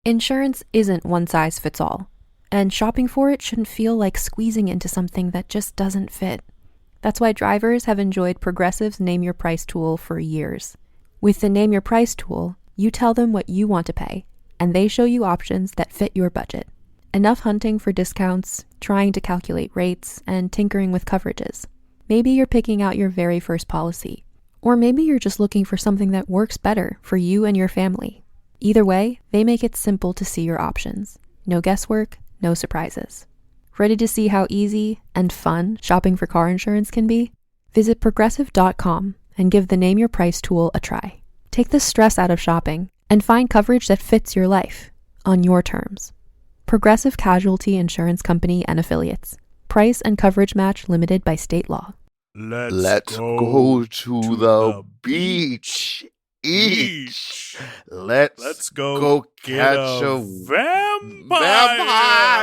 Insurance isn't one size fits all, and shopping for it shouldn't feel like squeezing into something that just doesn't fit. That's why drivers have enjoyed Progressive's Name Your Price tool for years. With the Name Your Price tool, you tell them what you want to pay, and they show you options that fit your budget. Enough hunting for discounts, trying to calculate rates, and tinkering with coverages. Maybe you're picking out your very first policy, or maybe you're just looking for something that works better for you and your family. Either way, they make it simple to see your options. No guesswork, no surprises. Ready to see how easy and fun shopping for car insurance can be? Visit Progressive.com and give the Name Your Price tool a try. Take the stress out of shopping and find coverage that fits your life, on your terms. Progressive Casualty Insurance Company and Affiliates. Price and coverage match limited by state law. Let's go to the beach. Let's go catch a vampire.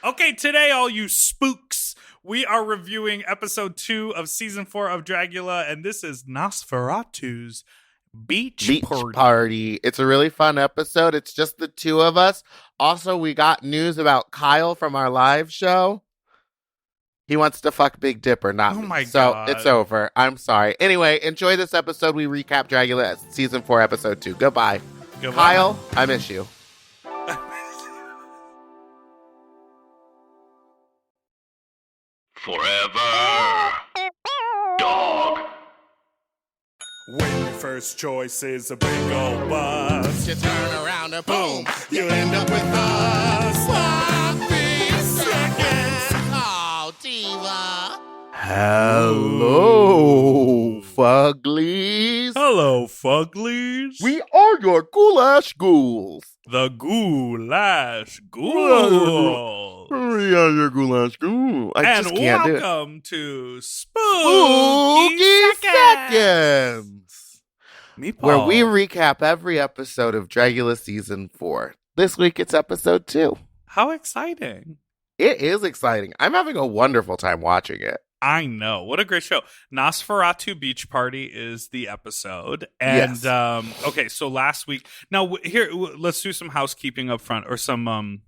Okay, today, all you spooks, we are reviewing episode 2 of season 4 of Dragula, and this is Nosferatu's Beach Party. It's a really fun episode. It's just the two of us. Also, we got news about Kyle from our live show. He wants to fuck Big Dipper, not me. God. So it's over. I'm sorry. Anyway, enjoy this episode. We recap Dragula season 4, episode 2. Goodbye. Kyle, I miss you. Forever. Dog. When your first choice is a big old bus, You turn around and boom, you end up with us. Sloppy seconds. Oh, diva. Hello, Fuglies. Hello, Fuglies. We are your goulash ghouls. The Goulash Ghoul. We are your goulash ghoul. I And just can't do it. welcome to Spooky Seconds, Meatball. where we recap every episode of Dragula season 4. This week it's episode 2. How exciting. It is exciting. I'm having a wonderful time watching it. I know. What a great show. Nosferatu Beach Party is the episode. And, Yes. Okay, so last week. Now, let's do some housekeeping up front, or some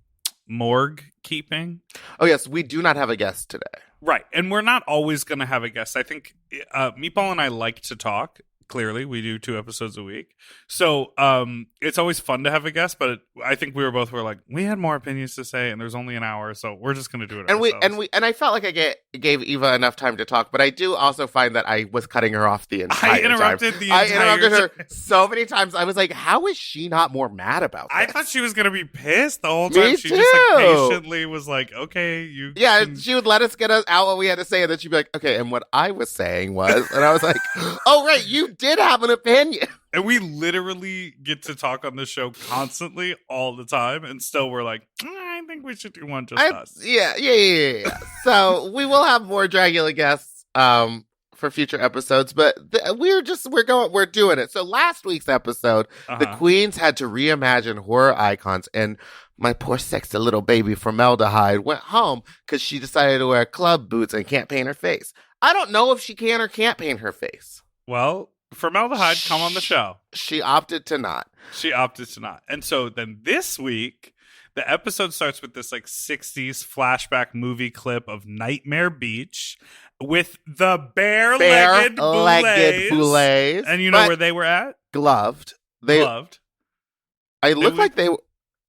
morgue keeping. Oh, yes, we do not have a guest today. Right. And we're not always going to have a guest. I think Meatball and I like to talk. Clearly, we do 2 episodes a week. So it's always fun to have a guest, but I think we were like, we had more opinions to say, and there's only an hour, so we're just going to do it ourselves. And I felt like I gave Eva enough time to talk, but I do also find that I was cutting her off the entire I interrupted time. the entire I interrupted her time. so many times. I was like, how is she not more mad about this? I thought she was going to be pissed the whole Me time. She just too. patiently was like, okay, you Yeah, can- she would let us get out what we had to say, and then she'd be like, okay, and what I was saying was, and I was like, oh, right, you did have an opinion. And we literally get to talk on this show constantly all the time, and still we're like, I think we should do one just us. Yeah. So we will have more Dragula guests for future episodes, but we're doing it. So last week's episode, the queens had to reimagine horror icons, and my poor sexy little baby formaldehyde went home because she decided to wear club boots and can't paint her face. I don't know if she can or can't paint her face. Well, Formaldehyde, come on the show. She opted to not. And so then this week, the episode starts with this like 60s flashback movie clip of Nightmare Beach with the bare-legged boulets. And you know where they were at? Gloved. Gloved. I look like they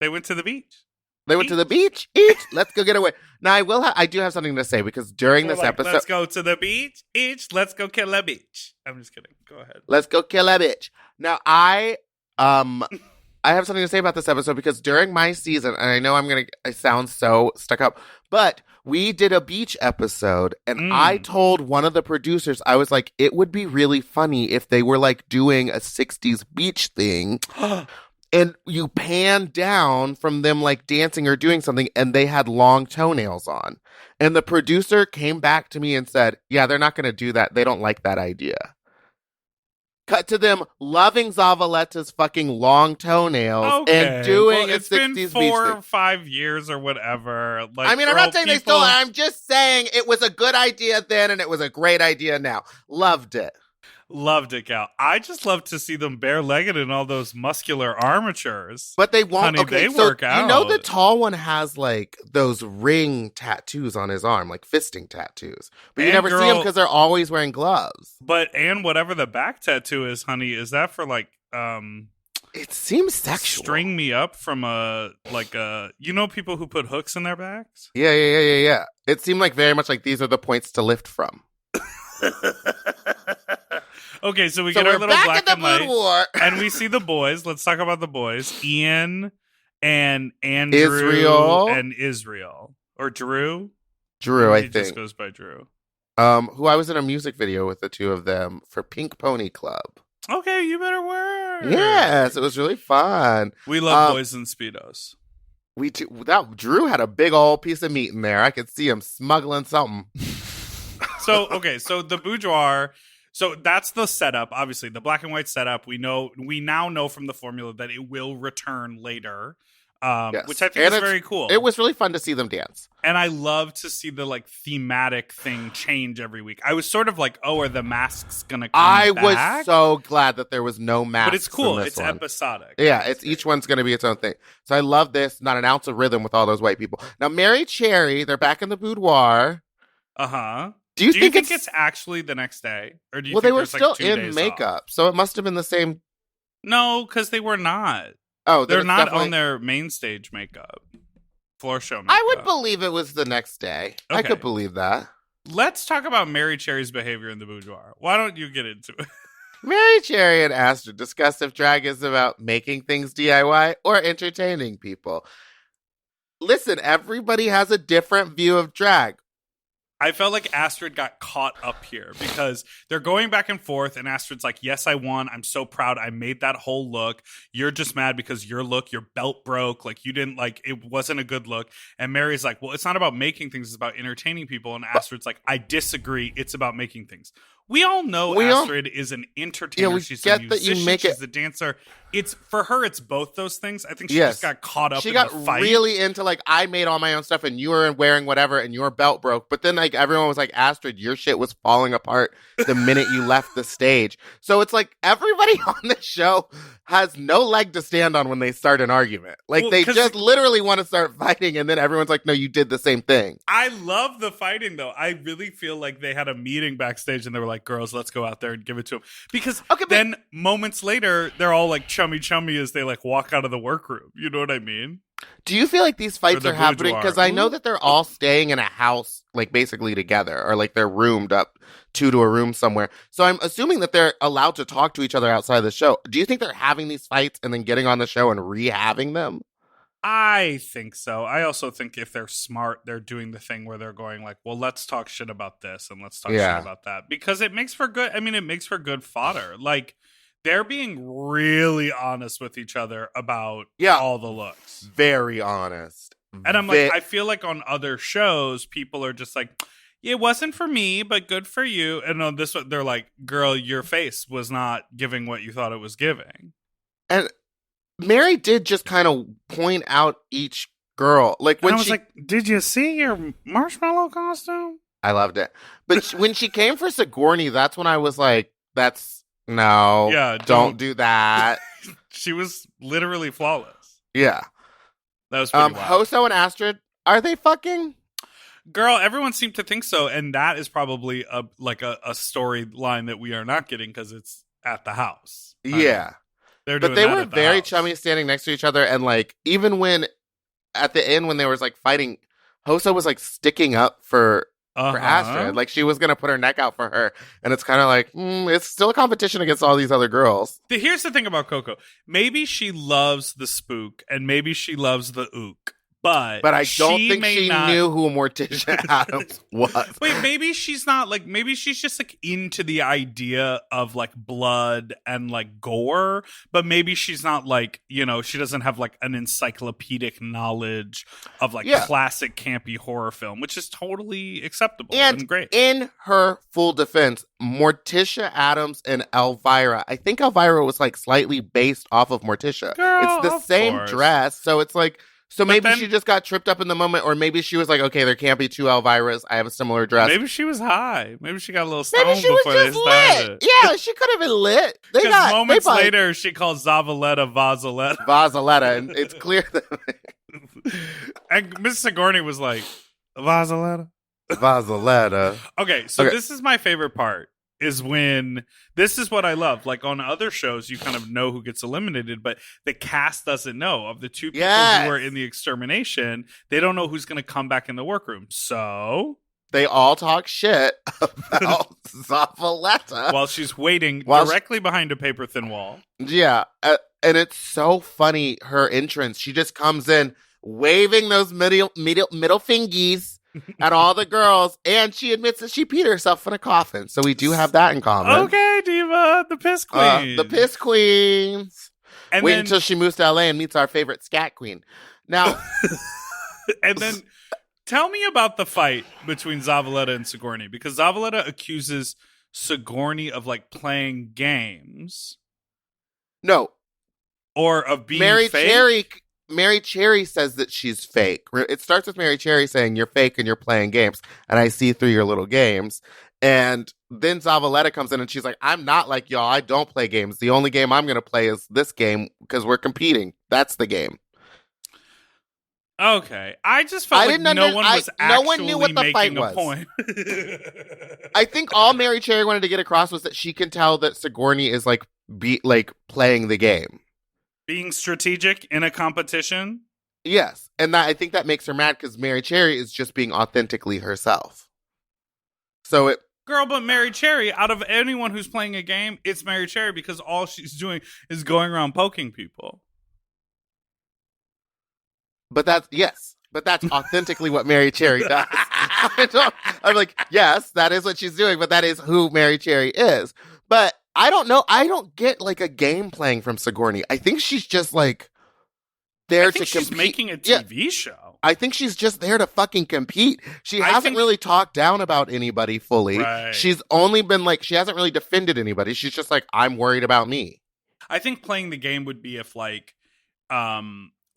went to the beach. They went to the beach. Let's go get away. Now, I do have something to say, because during this episode... Let's go to the beach. Let's go kill a beach. I'm just kidding. Go ahead. Let's go kill a bitch. Now, I have something to say about this episode, because during my season, and I know I sound so stuck up, but we did a beach episode, and I told one of the producers, I was like, it would be really funny if they were like doing a 60s beach thing. And you pan down from them like dancing or doing something, and they had long toenails on. And the producer came back to me and said, yeah, they're not going to do that. They don't like that idea. Cut to them loving Zavaletta's fucking long toenails and doing a 60s beach thing. It's been 4 or 5 years or whatever. Like, I mean, I'm not saying they stole it. I'm just saying it was a good idea then, and it was a great idea now. Loved it. Loved it, Cal. I just love to see them bare-legged in all those muscular armatures. But they won't. Honey, Okay, they so work out. you know the tall one has like those ring tattoos on his arm, like fisting tattoos. But you And never see girl- them because they're always wearing gloves. And whatever the back tattoo is, honey, is that for like It seems sexual. string me up from you know people who put hooks in their backs? Yeah. It seemed like very much like these are the points to lift from. Okay, so we So get our we're little back black in the and white, boudoir. and we see the boys. Let's talk about the boys. Ian and Andrew Israel. and Israel. Or Drew? Drew, I He just think. goes by Drew. Who I was in a music video with the two of them for Pink Pony Club. Okay, you better work. Yes, it was really fun. We love boys in Speedos. Drew had a big old piece of meat in there. I could see him smuggling something. So the boudoir. So that's the setup. Obviously, the black and white setup. We now know from the formula that it will return later, Yes. which I think is very cool. It was really fun to see them dance. And I love to see the like thematic thing change every week. I was sort of like, oh, are the masks gonna come back? Was so glad that there was no mask. But it's cool. In this It's one. episodic. Yeah, each one's going to be its own thing. So I love this. Not an ounce of rhythm with all those white people. Now, Mary Cherry, they're back in the boudoir. Uh-huh. Do you think it's actually the next day? Or do you Well, think they were there's, still like, 2 in days makeup, off? so it must have been the same. No, because they were not. Oh, then They're it's not definitely- on their main stage makeup. Floor show makeup. I would believe it was the next day. I Okay. could believe that. Let's talk about Mary Cherry's behavior in the boudoir. Why don't you get into it? Mary Cherry and Astrid discuss if drag is about making things DIY or entertaining people. Listen, everybody has a different view of drag. I felt like Astrid got caught up here because they're going back and forth, and Astrid's like, yes, I won. I'm so proud. I made that whole look. You're just mad because your belt broke. Like, you didn't, like, it wasn't a good look. And Mary's like, well, it's not about making things. It's about entertaining people. And Astrid's like, I disagree. It's about making things. We all know Astrid is an entertainer. Yeah, we She's get a that you musician. make She's it- a dancer. It's for her. It's both those things. I think she Yes. just got caught up. She in got the fight. really into like, I made all my own stuff and you were wearing whatever and your belt broke. But then like everyone was like, Astrid, your shit was falling apart the minute you left the stage. So it's like everybody on the show has no leg to stand on when they start an argument. Like Well, they 'cause- just literally want to start fighting and then everyone's like, no, you did the same thing. I love the fighting, though. I really feel like they had a meeting backstage and they were like, girls, let's go out there and give it to him. Because then moments later, they're all like chummy as they like walk out of the workroom. You know what I mean? Do you feel like these fights Or are the happening? boudoir. Because I know that they're all staying in a house, like basically together, or like they're roomed up to a room somewhere. So I'm assuming that they're allowed to talk to each other outside of the show. Do you think they're having these fights and then getting on the show and re-having them? I think so. I also think if they're smart, they're doing the thing where they're going like, well, let's talk shit about this and let's talk shit about that. Because it makes for good fodder. Like, they're being really honest with each other about all the looks. Very honest. And I'm like, I feel like on other shows, people are just like, it wasn't for me, but good for you. And on this one, they're like, girl, your face was not giving what you thought it was giving. And Mary did just kind of point out each girl. Like when I was like, did you see your marshmallow costume? I loved it. But when she came for Sigourney, that's when I was like, don't do that. She was literally flawless. Yeah. That was pretty wild. Hoso and Astrid, are they fucking? Girl, everyone seemed to think so, and that is probably a storyline that we are not getting because it's at the house. Yeah. They're but doing they that were at the very house. chummy standing next to each other, and like even when at the end when they was like fighting, Hoso was like sticking up for Astrid. Like she was gonna put her neck out for her. And it's kind of like, it's still a competition against all these other girls. Here's the thing about Coco. Maybe she loves the spook and maybe she loves the ook. But I don't think she not... knew who Morticia Addams was. Wait, maybe she's not like, maybe she's just like into the idea of like blood and like gore, but maybe she's not like, you know, she doesn't have like an encyclopedic knowledge of like classic campy horror film, which is totally acceptable and great. In her full defense, Morticia Addams and Elvira, I think Elvira was like slightly based off of Morticia. Girl, it's the same dress, so it's like, So But maybe then- she just got tripped up in the moment, or maybe she was like, okay, there can't be two Elviras. I have a similar dress. Maybe she was high. Maybe she got a little stoned Maybe she was before they just started. lit. Yeah, she could have been lit. Because moments later, she calls Zavaleta Vazaleta. Vazaleta, and it's clear that And Miss Sigourney was like, Vazaleta? Vazaleta. Okay, so Okay. this is my favorite part. Is when this is what I love. Like on other shows, you kind of know who gets eliminated, but the cast doesn't know. Of the two people who are in the extermination, they don't know who's going to come back in the workroom. So They all talk shit about Zavaleta. while she's waiting directly behind a paper thin wall. Yeah, and it's so funny, her entrance. She just comes in waving those middle fingies at all the girls, and she admits that she peed herself in a coffin. So we do have that in common. Okay, Diva, the piss queen. The piss queens. And Wait then, until she moves to LA and meets our favorite scat queen. Now, and then tell me about the fight between Zavaleta and Sigourney, because Zavaleta accuses Sigourney of like playing games no, or of being fake. Mary Cherry says that she's fake. It starts with Mary Cherry saying, you're fake and you're playing games, and I see through your little games. And then Zavaleta comes in and she's like, I'm not like y'all. I don't play games. The only game I'm going to play is this game because we're competing. That's the game. Okay, I just felt like no one was no one knew what the fight making a was. point. I think all Mary Cherry wanted to get across was that she can tell that Sigourney is like playing the game. Being strategic in a competition. Yes, and I think that makes her mad because Mary Cherry is just being authentically herself. So Girl, but Mary Cherry, out of anyone who's playing a game, it's Mary Cherry because all she's doing is going around poking people. But that's authentically what Mary Cherry does. I'm like, yes, that is what she's doing, but that is who Mary Cherry is. But I don't know. I don't get like a game playing from Sigourney. I think she's just like there to compete. She's making a TV show. I think she's just there to fucking compete. She hasn't really talked down about anybody fully. Right. She's only been like, she hasn't really defended anybody. She's just like, I'm worried about me. I think playing the game would be if like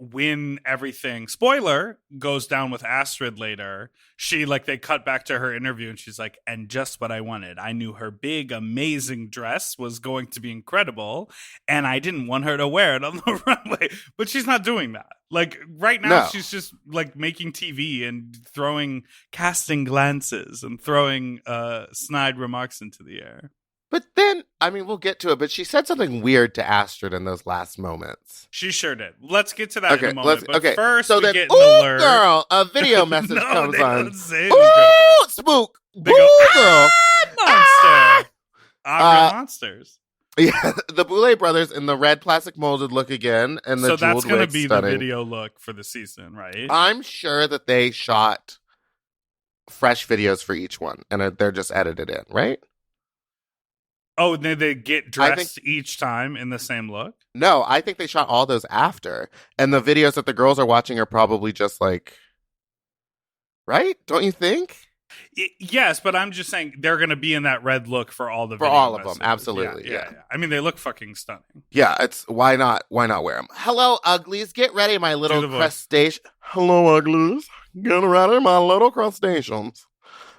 when everything spoiler goes down with Astrid later, she like they cut back to her interview and she's like, and just what I wanted. I knew her big amazing dress was going to be incredible and I didn't want her to wear it on the runway. But she's not doing that. Like right now she's just like making TV and casting glances and throwing snide remarks into the air. But then, I mean, we'll get to it, but she said something weird to Astrid in those last moments. She sure did. Let's get to that in a moment. But first, so we then, get an alert. Girl, a video message No, comes they on. don't say Ooh, spook. They Ooh, go, girl. Monster. Monsters. Yeah, the Boulay brothers in the red plastic molded look again, and the So jeweled that's going to wig be stunning. the video look for the season, right? I'm sure that they shot fresh videos for each one, and they're just edited in, right? Oh, and then they get dressed each time in the same look? No, I think they shot all those after. And the videos that the girls are watching are probably just like, right? Don't you think? Yes, but I'm just saying they're going to be in that red look for all the For video all of them, messages. absolutely, yeah. I mean, they look fucking stunning. Yeah, it's why not wear them? Hello, uglies. Get ready, my little Do the voice. crustacean. Hello, uglies. Get ready, my little crustaceans.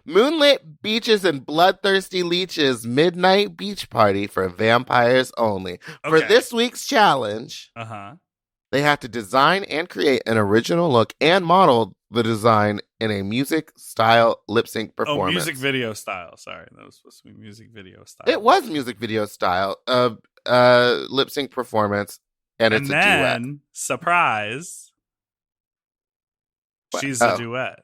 Moonlit beaches and bloodthirsty leeches midnight beach party for vampires only. For Okay. this week's challenge, they have to design and create an original look and model the design in a music style lip sync performance. Oh, music video style. Sorry, that was supposed to be music video style. It was music video style lip sync performance, and it's a duet. Surprise, What? she's a duet.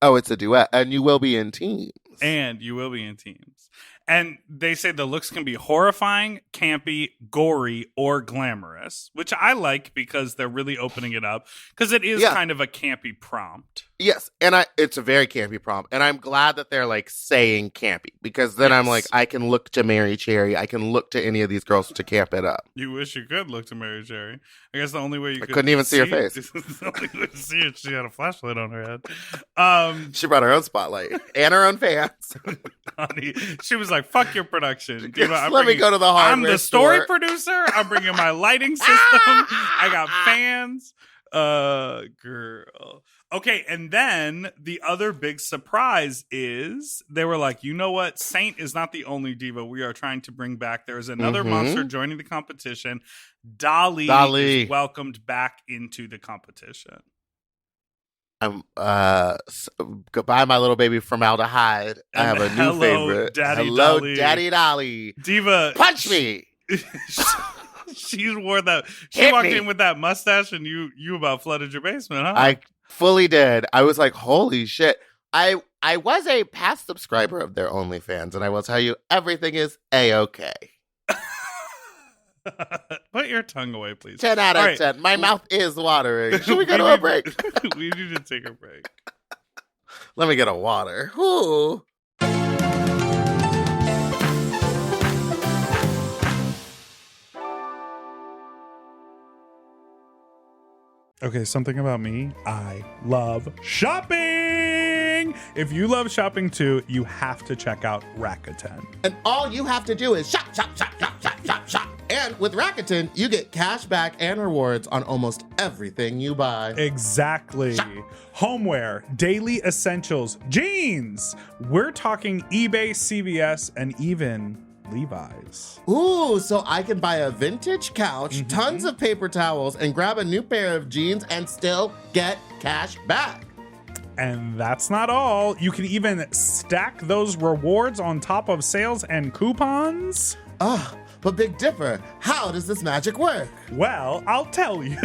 Oh, it's a duet, and you will be in teams. And you will be in teams. And they say the looks can be horrifying, campy, gory, or glamorous, which I like because they're really opening it up because it is kind of a campy prompt. Yes, and it's a very campy prompt, and I'm glad that they're like saying campy because then I'm like, I can look to Mary Cherry, I can look to any of these girls to camp it up. You wish you could look to Mary Cherry. I guess the only way you couldn't even see her face. The only way to see it, she had a flashlight on her head. She brought her own spotlight and her own fans. Honey, she was like, "Fuck your production. Let me go to the hardware I'm the story store. producer. I'm bringing my lighting system. I got fans. Girl. Okay, and then the other big surprise is they were like, you know what? Saint is not the only diva we are trying to bring back. There is another monster joining the competition. Dolly is welcomed back into the competition. Goodbye, my little baby formaldehyde. I have a new favorite. Hello, Dolly. Daddy Dolly. Diva. Punch me. She wore that. She walked in with that mustache, and you about flooded your basement, huh? I fully did. I was like, holy shit. I was a past subscriber of their OnlyFans, and I will tell you, everything is A-okay. Put your tongue away, please. 10 out of 10. My mouth is watering. Should we go to a break? We need to take a break. Let me get a water. Ooh. Okay, something about me. I love shopping. If you love shopping too, you have to check out Rakuten. And all you have to do is shop, shop, shop, shop, shop, shop, shop. And with Rakuten, you get cash back and rewards on almost everything you buy. Exactly. Shop. Homeware, daily essentials, jeans. We're talking eBay, CVS, and even Levi's. Ooh, so I can buy a vintage couch, tons of paper towels, and grab a new pair of jeans and still get cash back. And that's not all. You can even stack those rewards on top of sales and coupons. But Big Dipper, how does this magic work? Well, I'll tell you.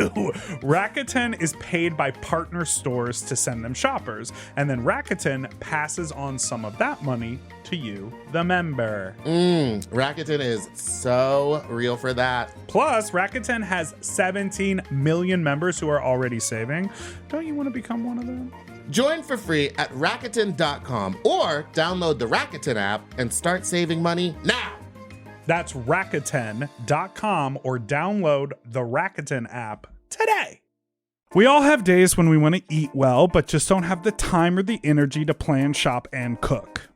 Rakuten is paid by partner stores to send them shoppers, and then Rakuten passes on some of that money to you, the member. Rakuten is so real for that. Plus, Rakuten has 17 million members who are already saving. Don't you want to become one of them? Join for free at Rakuten.com or download the Rakuten app and start saving money now. That's Rakuten.com or download the Rakuten app today. We all have days when we want to eat well, but just don't have the time or the energy to plan, shop, and cook.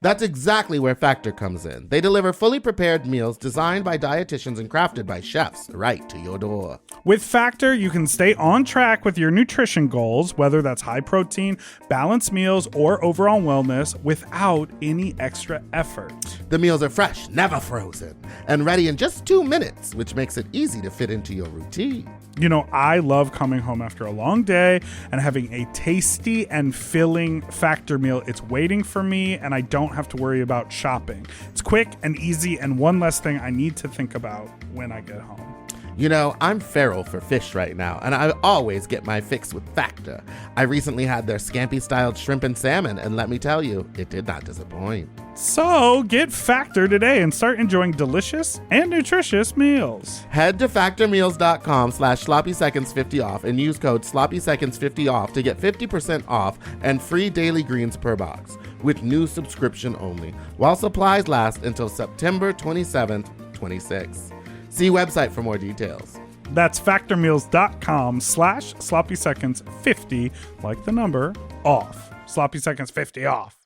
That's exactly where Factor comes in. They deliver fully prepared meals designed by dietitians and crafted by chefs right to your door. With Factor, you can stay on track with your nutrition goals, whether that's high protein, balanced meals, or overall wellness, without any extra effort. The meals are fresh, never frozen, and ready in just 2 minutes, which makes it easy to fit into your routine. You know, I love coming home after a long day and having a tasty and filling Factor meal. It's waiting for me, and I don't have to worry about shopping. It's quick and easy, and one less thing I need to think about when I get home. You know, I'm feral for fish right now, and I always get my fix with Factor. I recently had their scampi-styled shrimp and salmon, and let me tell you, it did not disappoint. So get Factor today and start enjoying delicious and nutritious meals. Head to factormeals.com/sloppyseconds50 off and use code sloppyseconds50 off to get 50% off and free daily greens per box with new subscription only, while supplies last until September 27th, 26. See website for more details. That's factormeals.com/sloppyseconds50, like the number, off. Sloppy Seconds 50 off.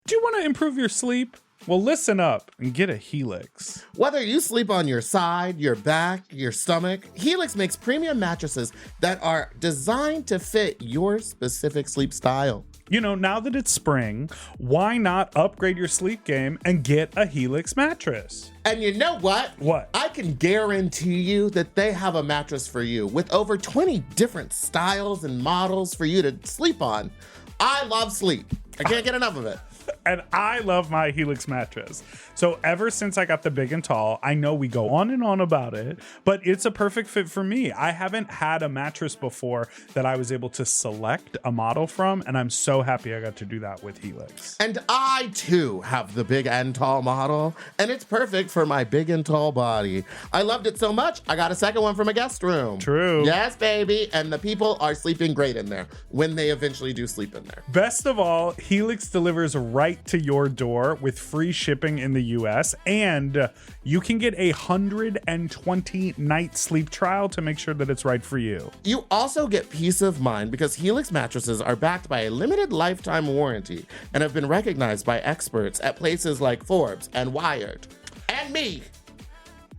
Do you want to improve your sleep? Well, listen up and get a Helix. Whether you sleep on your side, your back, your stomach, Helix makes premium mattresses that are designed to fit your specific sleep style. You know, now that it's spring, why not upgrade your sleep game and get a Helix mattress? And you know what? What? I can guarantee you that they have a mattress for you with over 20 different styles and models for you to sleep on. I love sleep. I can't get enough of it. And I love my Helix mattress. So ever since I got the big and tall, I know we go on and on about it, but it's a perfect fit for me. I haven't had a mattress before that I was able to select a model from, and I'm so happy I got to do that with Helix. And I, too, have the big and tall model, and it's perfect for my big and tall body. I loved it so much, I got a second one from a guest room. True. Yes, baby. And the people are sleeping great in there when they eventually do sleep in there. Best of all, Helix delivers right to your door with free shipping in the US, and you can get 120-night sleep trial to make sure that it's right for you. You also get peace of mind because Helix mattresses are backed by a limited lifetime warranty and have been recognized by experts at places like Forbes and Wired. And me.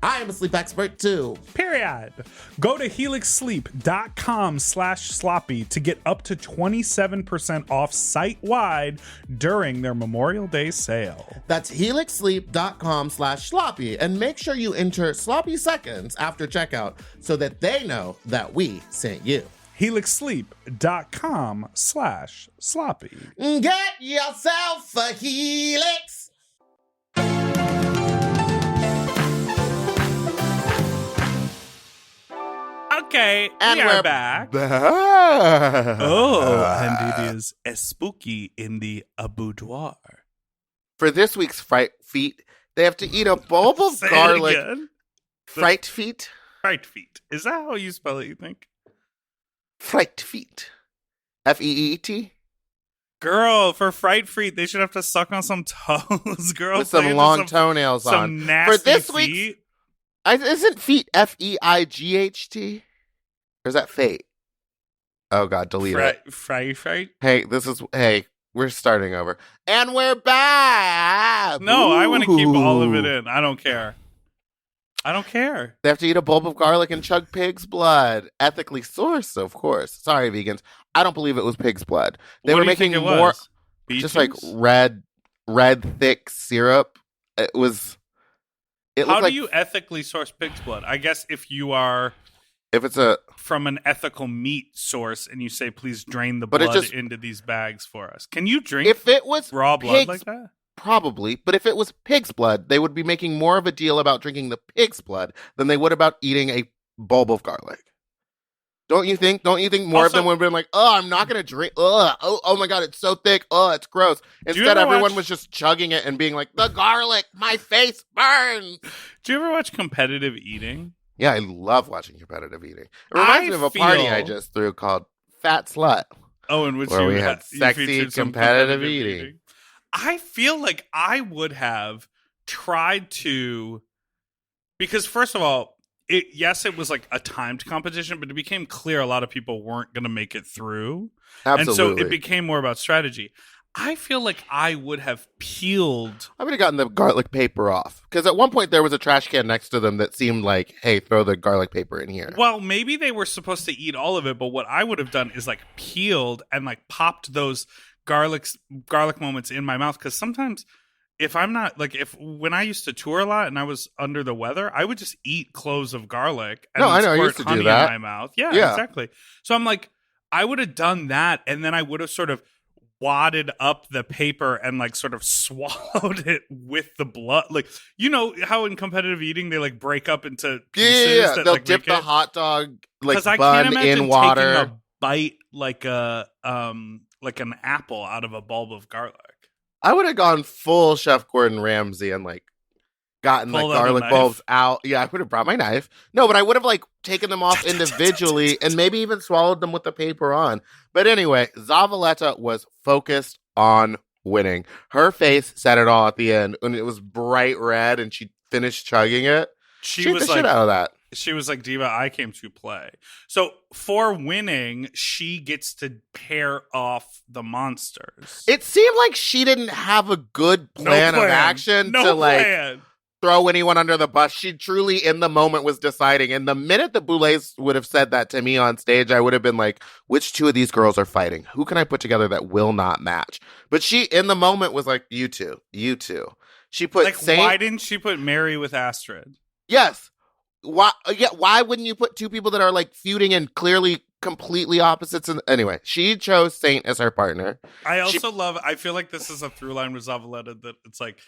I am a sleep expert too. Period. Go to helixsleep.com/sloppy to get up to 27% off site-wide during their Memorial Day sale. That's helixsleep.com/sloppy. And make sure you enter sloppy seconds after checkout so that they know that we sent you. helixsleep.com/sloppy. Get yourself a Helix. Okay, And we we're are back. back. Oh, and it is spooky in the boudoir. For this week's fright feet, they have to eat a bulb of Say it garlic. again. Fright feet? Fright feet. Is that how you spell it, you think? Fright feet. F-E-E-T? Girl, for fright feet, they should have to suck on some toes, girl. With some long toenails on. Some nasty For this feet. week's... Isn't feet F-E-I-G-H-T? Or is that fate? Oh, God, delete it. Fright? Hey, we're starting over. And we're back! No, I want to keep all of it Ooh. in. I don't care. They have to eat a bulb of garlic and chug pig's blood. Ethically sourced, of course. Sorry, vegans. I don't believe it was pig's blood. They What were do you think making it more... was? Bee Just juice? like red, thick syrup. It was... It How looked do like you ethically source pig's blood? I guess if you are if it's a... from an ethical meat source and you say, please drain the But it blood just- into these bags for us. Can you drink If it was raw blood pig's like that? Probably, but if it was pig's blood, they would be making more of a deal about drinking the pig's blood than they would about eating a bulb of garlic. Don't you think? Don't you think more of Also- them would have been like, "Oh, I'm not going to drink. Oh my God, it's so thick. Oh, it's gross." you Instead, ever everyone watch- was just chugging it and being like, "The garlic, my face burns." Do you ever watch competitive eating? Yeah, I love watching competitive eating. It reminds me of a party I feel- just threw called Fat Slut. Oh, in which Where you we had you sexy featured some competitive eating. I feel like I would have tried to, because first of all, it was like a timed competition, but it became clear a lot of people weren't going to make it through. Absolutely. And so it became more about strategy. I feel like I would have peeled. I would have gotten the garlic paper off. Because at one point there was a trash can next to them that seemed like, hey, throw the garlic paper in here. Well, maybe they were supposed to eat all of it, but what I would have done is like peeled and like popped those garlic moments in my mouth. Because sometimes if I'm not like, when I used to tour a lot and I was under the weather, I would just eat cloves of garlic and No, I then know, I squirt used to do honey that. in my mouth. Yeah, Yeah. exactly. So I'm like, I would have done that, and then I would have sort of wadded up the paper and like sort of swallowed it with the blood. Like, you know how in competitive eating they like break up into pieces Yeah. that They'll like dip make the it? hot dog like Because I can't bun imagine in water. taking a bite like an apple out of a bulb of garlic. I would have gone full Chef Gordon Ramsay and like gotten Pulled the out a garlic knife? bulbs out. Yeah, I would have brought my knife. No, but I would have like taken them off Cha, cha, cha, cha, individually cha, cha, and maybe even swallowed them with the paper on. But anyway, Zavaleta was focused on winning. Her face said it all at the end, and it was bright red, and she finished chugging it. She She ate was the shit like, out of that. she was like, Diva, I came to play. So for winning, she gets to pair off the monsters. It seemed like she didn't have a good plan of action No to like plan. throw anyone under the bus. She truly, in the moment, was deciding. And the minute the Boulets would have said that to me on stage, I would have been like, which two of these girls are fighting? Who can I put together that will not match? But she, in the moment, was like, you two. She put Like, Saint. why didn't she put Mary with Astrid? Yes. Why? Yeah. Why wouldn't you put two people that are like feuding and clearly completely opposites? And anyway, she chose Saint as her partner. I also love, I feel like this is a through line with Zavaleta that it's like,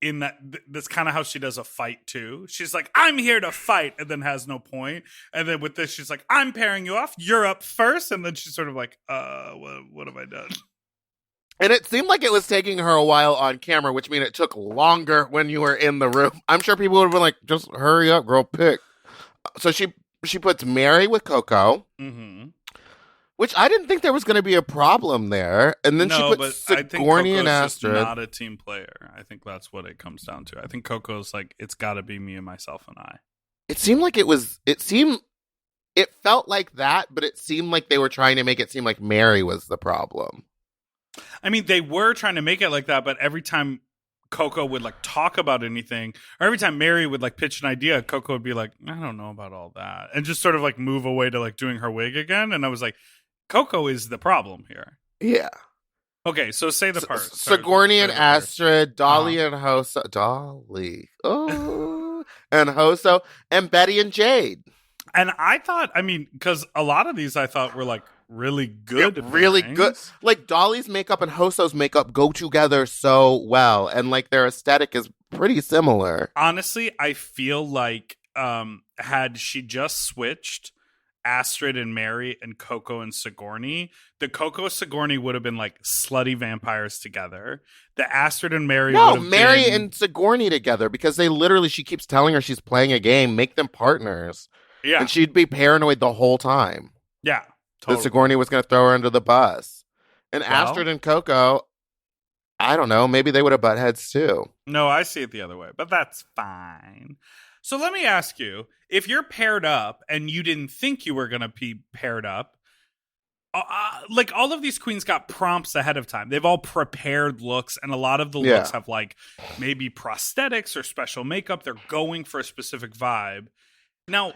in that that's kind of how she does a fight too. She's like, I'm here to fight, and then has no point. And then with this, she's like, I'm pairing you off. You're up first. And then she's sort of like, what have I done? And it seemed like it was taking her a while on camera, which means it took longer when you were in the room. I'm sure people would have been like, just hurry up, girl, pick. So she puts Mary with Coco, Mm-hmm. which I didn't think there was going to be a problem there. And then she puts I think Sigourney and Coco's just Astrid. not a team player. I think that's what it comes down to. I think Coco's like, it's got to be me and myself and I. It seemed like it felt like that, but it seemed like they were trying to make it seem like Mary was the problem. I mean, they were trying to make it like that, but every time Coco would like talk about anything, or every time Mary would like pitch an idea, Coco would be like, I don't know about all that, and just sort of like move away to like doing her wig again. And I was like, Coco is the problem here. Yeah. Okay, so say the part. Sigourney and Astrid, Dolly and Hoso. Dolly. Oh. And Hoso. And Betty and Jade. And I thought, I mean, because a lot of these I thought were like really good. Yeah, really good. Like Dolly's makeup and Hoso's makeup go together so well. And like their aesthetic is pretty similar. Honestly, I feel like had she just switched Astrid and Mary and Coco and Sigourney, the Coco Sigourney would have been like slutty vampires together. The Astrid and Mary would have Mary been... and Sigourney together, because they literally, she keeps telling her she's playing a game, make them partners. Yeah. And she'd be paranoid the whole time. Yeah. That Sigourney was going to throw her under the bus. And Astrid and Coco, I don't know, maybe they would have butt heads too. No, I see it the other way, but that's fine. So let me ask you, if you're paired up and you didn't think you were going to be paired up, like all of these queens got prompts ahead of time. They've all prepared looks, and a lot of the looks have like maybe prosthetics or special makeup. They're going for a specific vibe. Now,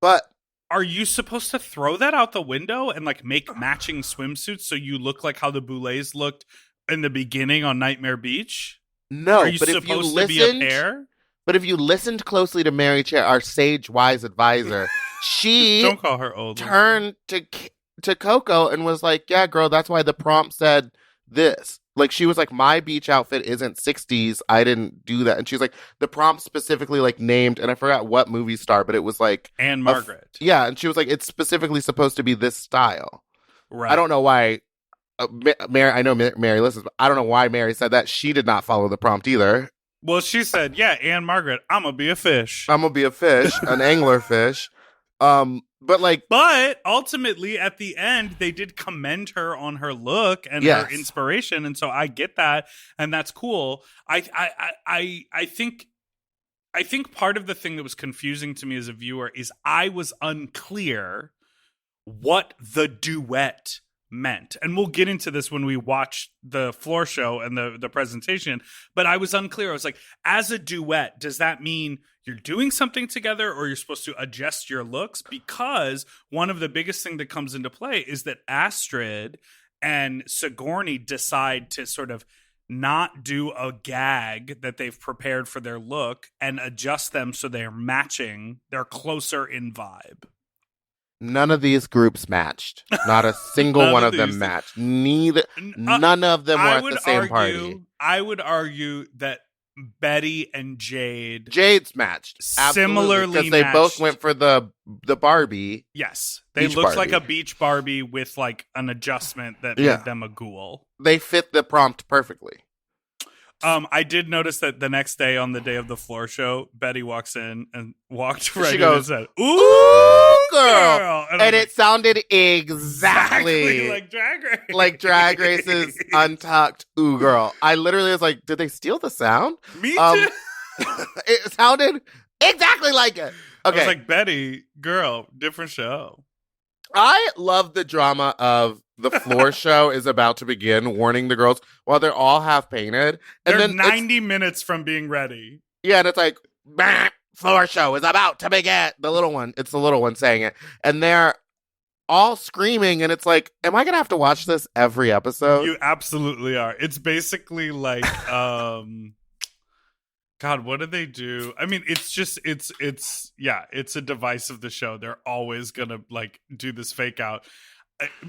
but are you supposed to throw that out the window and like make matching swimsuits so you look like how the Boulets looked in the beginning on Nightmare Beach? No, are you but supposed if you to be a pair? But if you listened closely to Mary Chair, our sage, wise advisor, she don't call her old. Turned to Coco and was like, "Yeah, girl, that's why the prompt said this." Like, she was like, "My beach outfit isn't 60s. I didn't do that." And she's like, the prompt specifically like named, and I forgot what movie star, but it was like Anne Margaret. Yeah, and she was like, it's specifically supposed to be this style. Right. I don't know why. Mary, I know Mary listens, but I don't know why Mary said that. She did not follow the prompt either. Well, she said, yeah, Anne Margaret, I'm going to be a fish. I'm going to be a fish, an angler fish. But ultimately at the end, they did commend her on her look and her inspiration. And so I get that. And that's cool. I think part of the thing that was confusing to me as a viewer is I was unclear what the duet meant. And we'll get into this when we watch the floor show and the presentation, but I was unclear. I was like, as a duet, does that mean you're doing something together or you're supposed to adjust your looks? Because one of the biggest thing that comes into play is that Astrid and Sigourney decide to sort of not do a gag that they've prepared for their look and adjust them so they're matching, they're closer in vibe. None of these groups matched. Not a single one of them matched. None of them were at the same party. I would argue that Betty and Jade's matched. Similarly, because they both went for the Barbie. Yes, they looked like a beach Barbie with like an adjustment that made them a ghoul. They fit the prompt perfectly. I did notice that the next day, on the day of the floor show, Betty walks in and walked right she in goes, and said, "Ooh, girl," and it like, sounded exactly like Drag Race, like Drag Race's Untucked "Ooh, girl." I literally was like, "Did they steal the sound?" Me too. It sounded exactly like it. Okay, I was like, Betty, girl, different show. I love the drama of the floor show is about to begin, warning the girls while they're all half painted. And they're then 90 minutes from being ready. Yeah, and it's like, bah, floor show is about to begin. It's the little one saying it. And they're all screaming, and it's like, am I going to have to watch this every episode? You absolutely are. It's basically like, God, what do they do? I mean, it's a device of the show. They're always going to like do this fake out.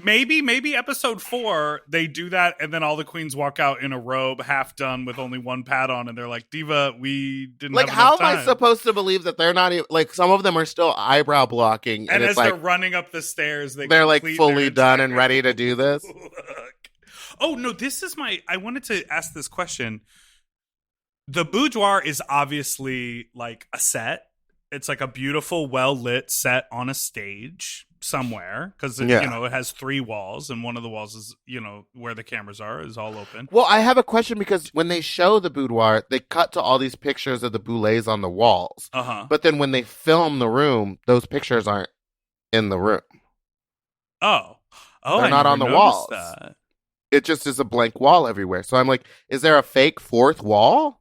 Maybe episode 4 they do that, and then all the queens walk out in a robe, half done with only one pad on, and they're like, "Diva, we didn't like." Have how enough time. am I supposed to believe that they're not even like? Some of them are still eyebrow blocking, and it's as like they're running up the stairs, they're like fully done and ready to do this. Oh no, this is I wanted to ask this question. The boudoir is obviously like a set. It's like a beautiful, well-lit set on a stage somewhere, because it has 3 walls, and one of the walls is where the cameras are is all open. Well, I have a question, because when they show the boudoir, they cut to all these pictures of the boulets on the walls. But then when they film the room, those pictures aren't in the room. Oh, they're not on the walls. That. it just is a blank wall everywhere. So I'm like, is there a fake fourth wall?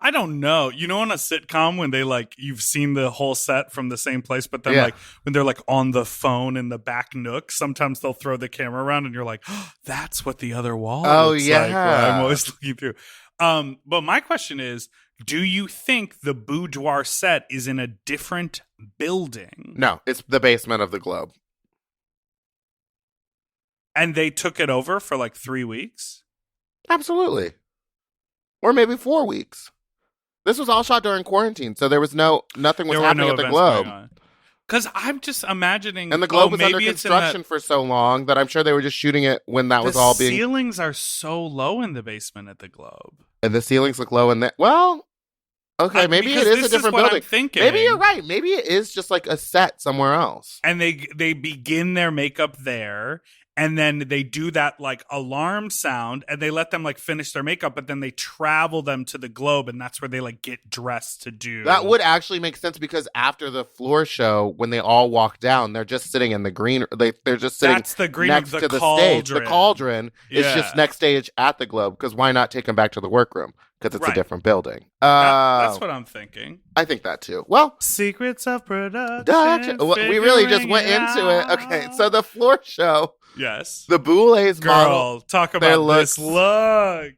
I don't know. You know, on a sitcom when they like you've seen the whole set from the same place, but then like when they're like on the phone in the back nook, sometimes they'll throw the camera around and you're like, oh, that's what the other wall looks like. Well, I'm always looking through. But my question is, do you think the boudoir set is in a different building? No, it's the basement of the Globe. And they took it over for like 3 weeks? Absolutely. Or maybe 4 weeks. This was all shot during quarantine, so there was nothing was happening at the Globe. Because I'm just imagining, and the Globe was under construction for so long that I'm sure they were just shooting it when that was all being. The ceilings are so low in the basement at the Globe, and the ceilings look low in that. Well, okay, maybe it is a different building. Maybe you're right. Maybe it is just like a set somewhere else. And they begin their makeup there. And then they do that like alarm sound and they let them like finish their makeup, but then they travel them to the Globe and that's where they like get dressed to do. That would actually make sense because after the floor show, when they all walk down, they're just sitting in the green. They're just sitting that's the green next of the to cauldron. The stage. The cauldron is just next stage at the Globe because why not take them back to the workroom? Because it's a different building. That's what I'm thinking. I think that too. Well, secrets of production. We really just went into it. Okay, so the floor show. Yes. The Boulets model. Talk about this look.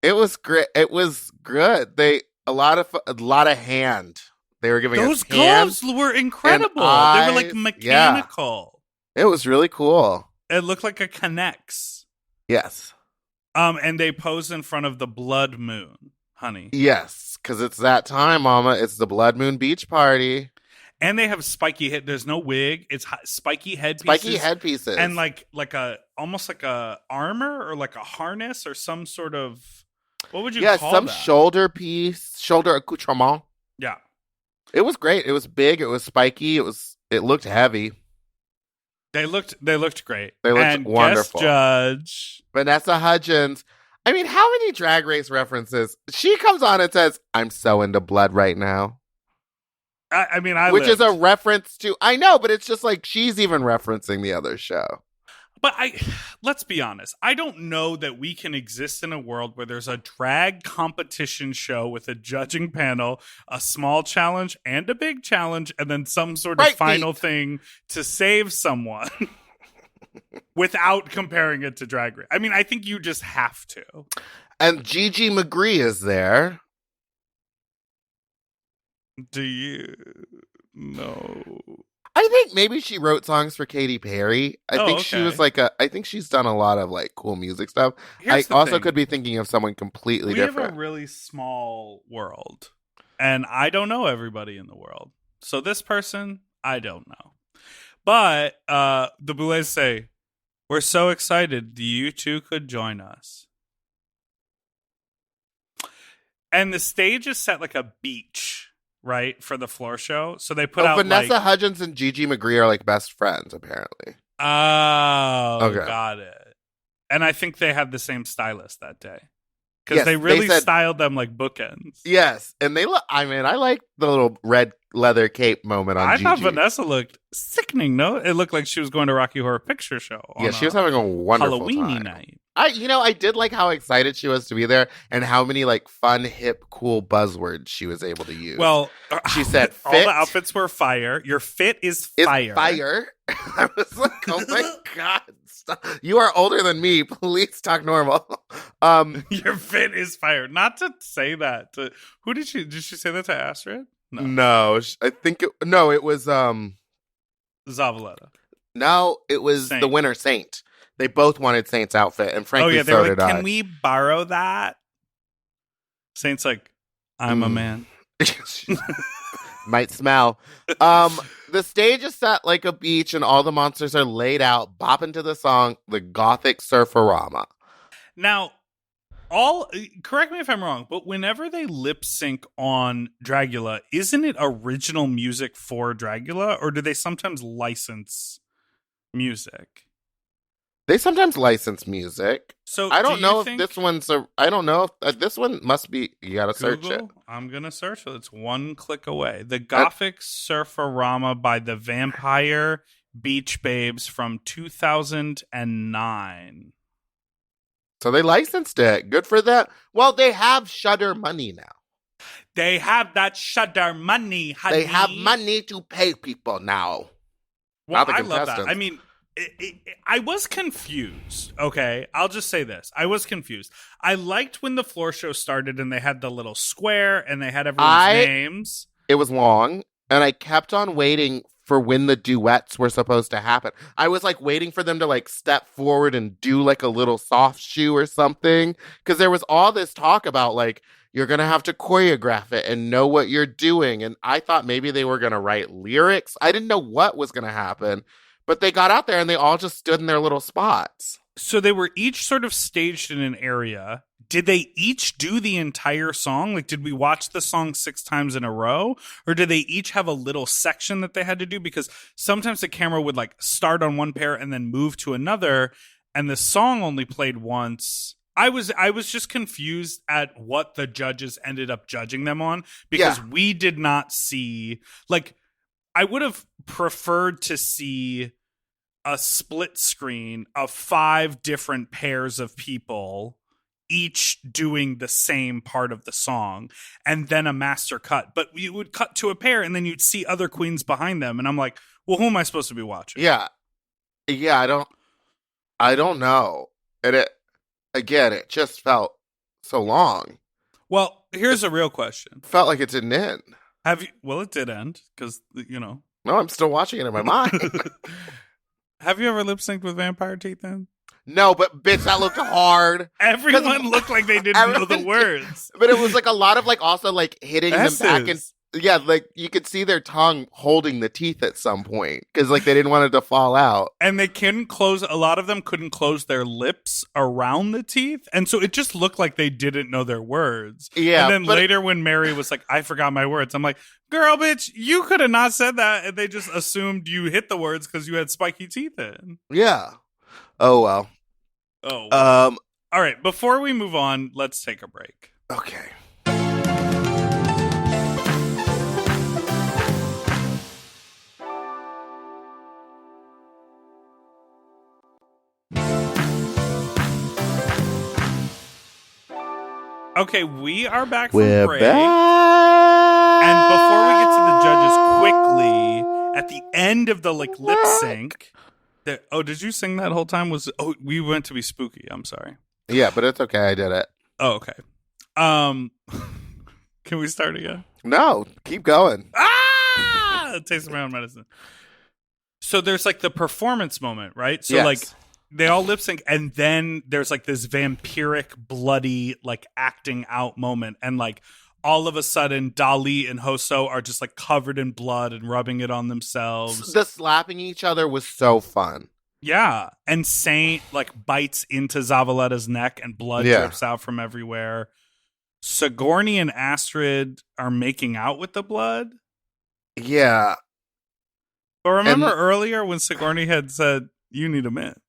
It was great. It was good. A lot of hand. They were giving those us hands gloves were incredible. Eyes. They were like mechanical. Yeah. It was really cool. It looked like a Connex. Yes. And they pose in front of the blood moon, honey. Yes, because it's that time, Mama. It's the blood moon beach party. And they have spiky head. There's no wig. It's spiky headpieces. Spiky headpieces. And like a almost like a armor or like a harness or some sort of what would you call that? Yeah, some shoulder piece, shoulder accoutrement. Yeah. It was great. It was big. It was spiky. It looked heavy. They looked great. They looked wonderful. Guest judge Vanessa Hudgens. I mean, how many Drag Race references? She comes on and says, "I'm so into blood right now." Which is a reference to, I know, but it's just like she's even referencing the other show. But let's be honest. I don't know that we can exist in a world where there's a drag competition show with a judging panel, a small challenge and a big challenge, and then some sort of final thing to save someone without comparing it to Drag Race. I mean, I think you just have to. And Gigi McGree is there. Do you know? I think maybe she wrote songs for Katy Perry. I think she was like I think she's done a lot of like cool music stuff. I also could be thinking of someone completely different. We have a really small world, and I don't know everybody in the world. So this person, I don't know. But the Boulets say, "We're so excited you two could join us." And the stage is set like a beach. Right, for the floor show. So they put out Vanessa Hudgens and Gigi McGree are like best friends, apparently. Oh, okay. Got it. And I think they had the same stylist that day. Because they really styled them like bookends. Yes. And they look, I mean, I like the little red leather cape moment on Gigi. I thought Vanessa looked sickening, no? It looked like she was going to Rocky Horror Picture Show. Yeah, she was having a wonderful Halloween time. night. I did like how excited she was to be there and how many like fun, hip, cool buzzwords she was able to use. Well, she said fit. All the outfits were fire. Your fit is fire. Fire. I was like, oh my God. Stop. You are older than me. Please talk normal. Your fit is fire. Not to say that. Who did she say that to Astrid? No, I think it was Zavaleta. No, it was Saint. The winner, Saint. They both wanted Saint's outfit, and frankly, so did I. Can we borrow that? Saint's like, I'm a man. Might smell. The stage is set like a beach, and all the monsters are laid out, bopping to the song, the Gothic Surferama. Now, correct me if I'm wrong, but whenever they lip sync on Dragula, isn't it original music for Dragula, or do they sometimes license music? They sometimes license music. So I don't know if this one's I don't know if this one must be. You gotta search it. I'm gonna search it. It's one click away. The Gothic Surferama by the Vampire Beach Babes from 2009. So they licensed it. Good for them. Well, they have Shudder money now. They have that Shudder money, honey. They have money to pay people now. Well, Not the I love that. contestants. I mean, I was confused. Okay, I'll just say this: I was confused. I liked when the floor show started and they had the little square and they had everyone's names. It was long, and I kept on waiting for when the duets were supposed to happen. I was like waiting for them to like step forward and do like a little soft shoe or something, because there was all this talk about like you're gonna have to choreograph it and know what you're doing, and I thought maybe they were gonna write lyrics. I didn't know what was gonna happen. But they got out there and they all just stood in their little spots. So they were each sort of staged in an area. Did they each do the entire song? Like, did we watch the song 6 times in a row? Or did they each have a little section that they had to do? Because sometimes the camera would like start on one pair and then move to another. And the song only played once. I was just confused at what the judges ended up judging them on. Because we did not see, like, I would have preferred to see a split screen of 5 different pairs of people each doing the same part of the song and then a master cut. But you would cut to a pair and then you'd see other queens behind them. And I'm like, well, who am I supposed to be watching? Yeah, I don't know. And it just felt so long. Well, here's a real question. Felt like it didn't end. Well, it did end because, you know. No, I'm still watching it in my mind. Have you ever lip synced with Vampire Teeth then? No, but bitch, that looked hard. Everyone looked like they didn't know the words. But it was like a lot of like also like hitting them back and like you could see their tongue holding the teeth at some point because like they didn't want it to fall out. And they a lot of them couldn't close their lips around the teeth. And so it just looked like they didn't know their words. Yeah. And then later when Mary was like, I forgot my words, I'm like, girl, bitch, you could have not said that. And they just assumed you hit the words because you had spiky teeth in. Yeah. Oh, well. Oh. All right. Before we move on, let's take a break. Okay. Okay, we are back from We're break. back. And before we get to the judges quickly, at the end of the like lip sync, did you sing that whole time? We went to be spooky. I'm sorry. Yeah, but it's okay. I did it. Oh, okay. Can we start again? No, keep going. Taste of my own medicine. So there's like the performance moment, right? So Yes. like they all lip sync, and then there's like this vampiric, bloody, like acting out moment, and like all of a sudden, Dali and Hoso are just like covered in blood and rubbing it on themselves. The slapping each other was so fun. Yeah, and Saint like bites into Zavaletta's neck, and blood drips out from everywhere. Sigourney and Astrid are making out with the blood. Yeah. But remember earlier when Sigourney had said, "You need a mint."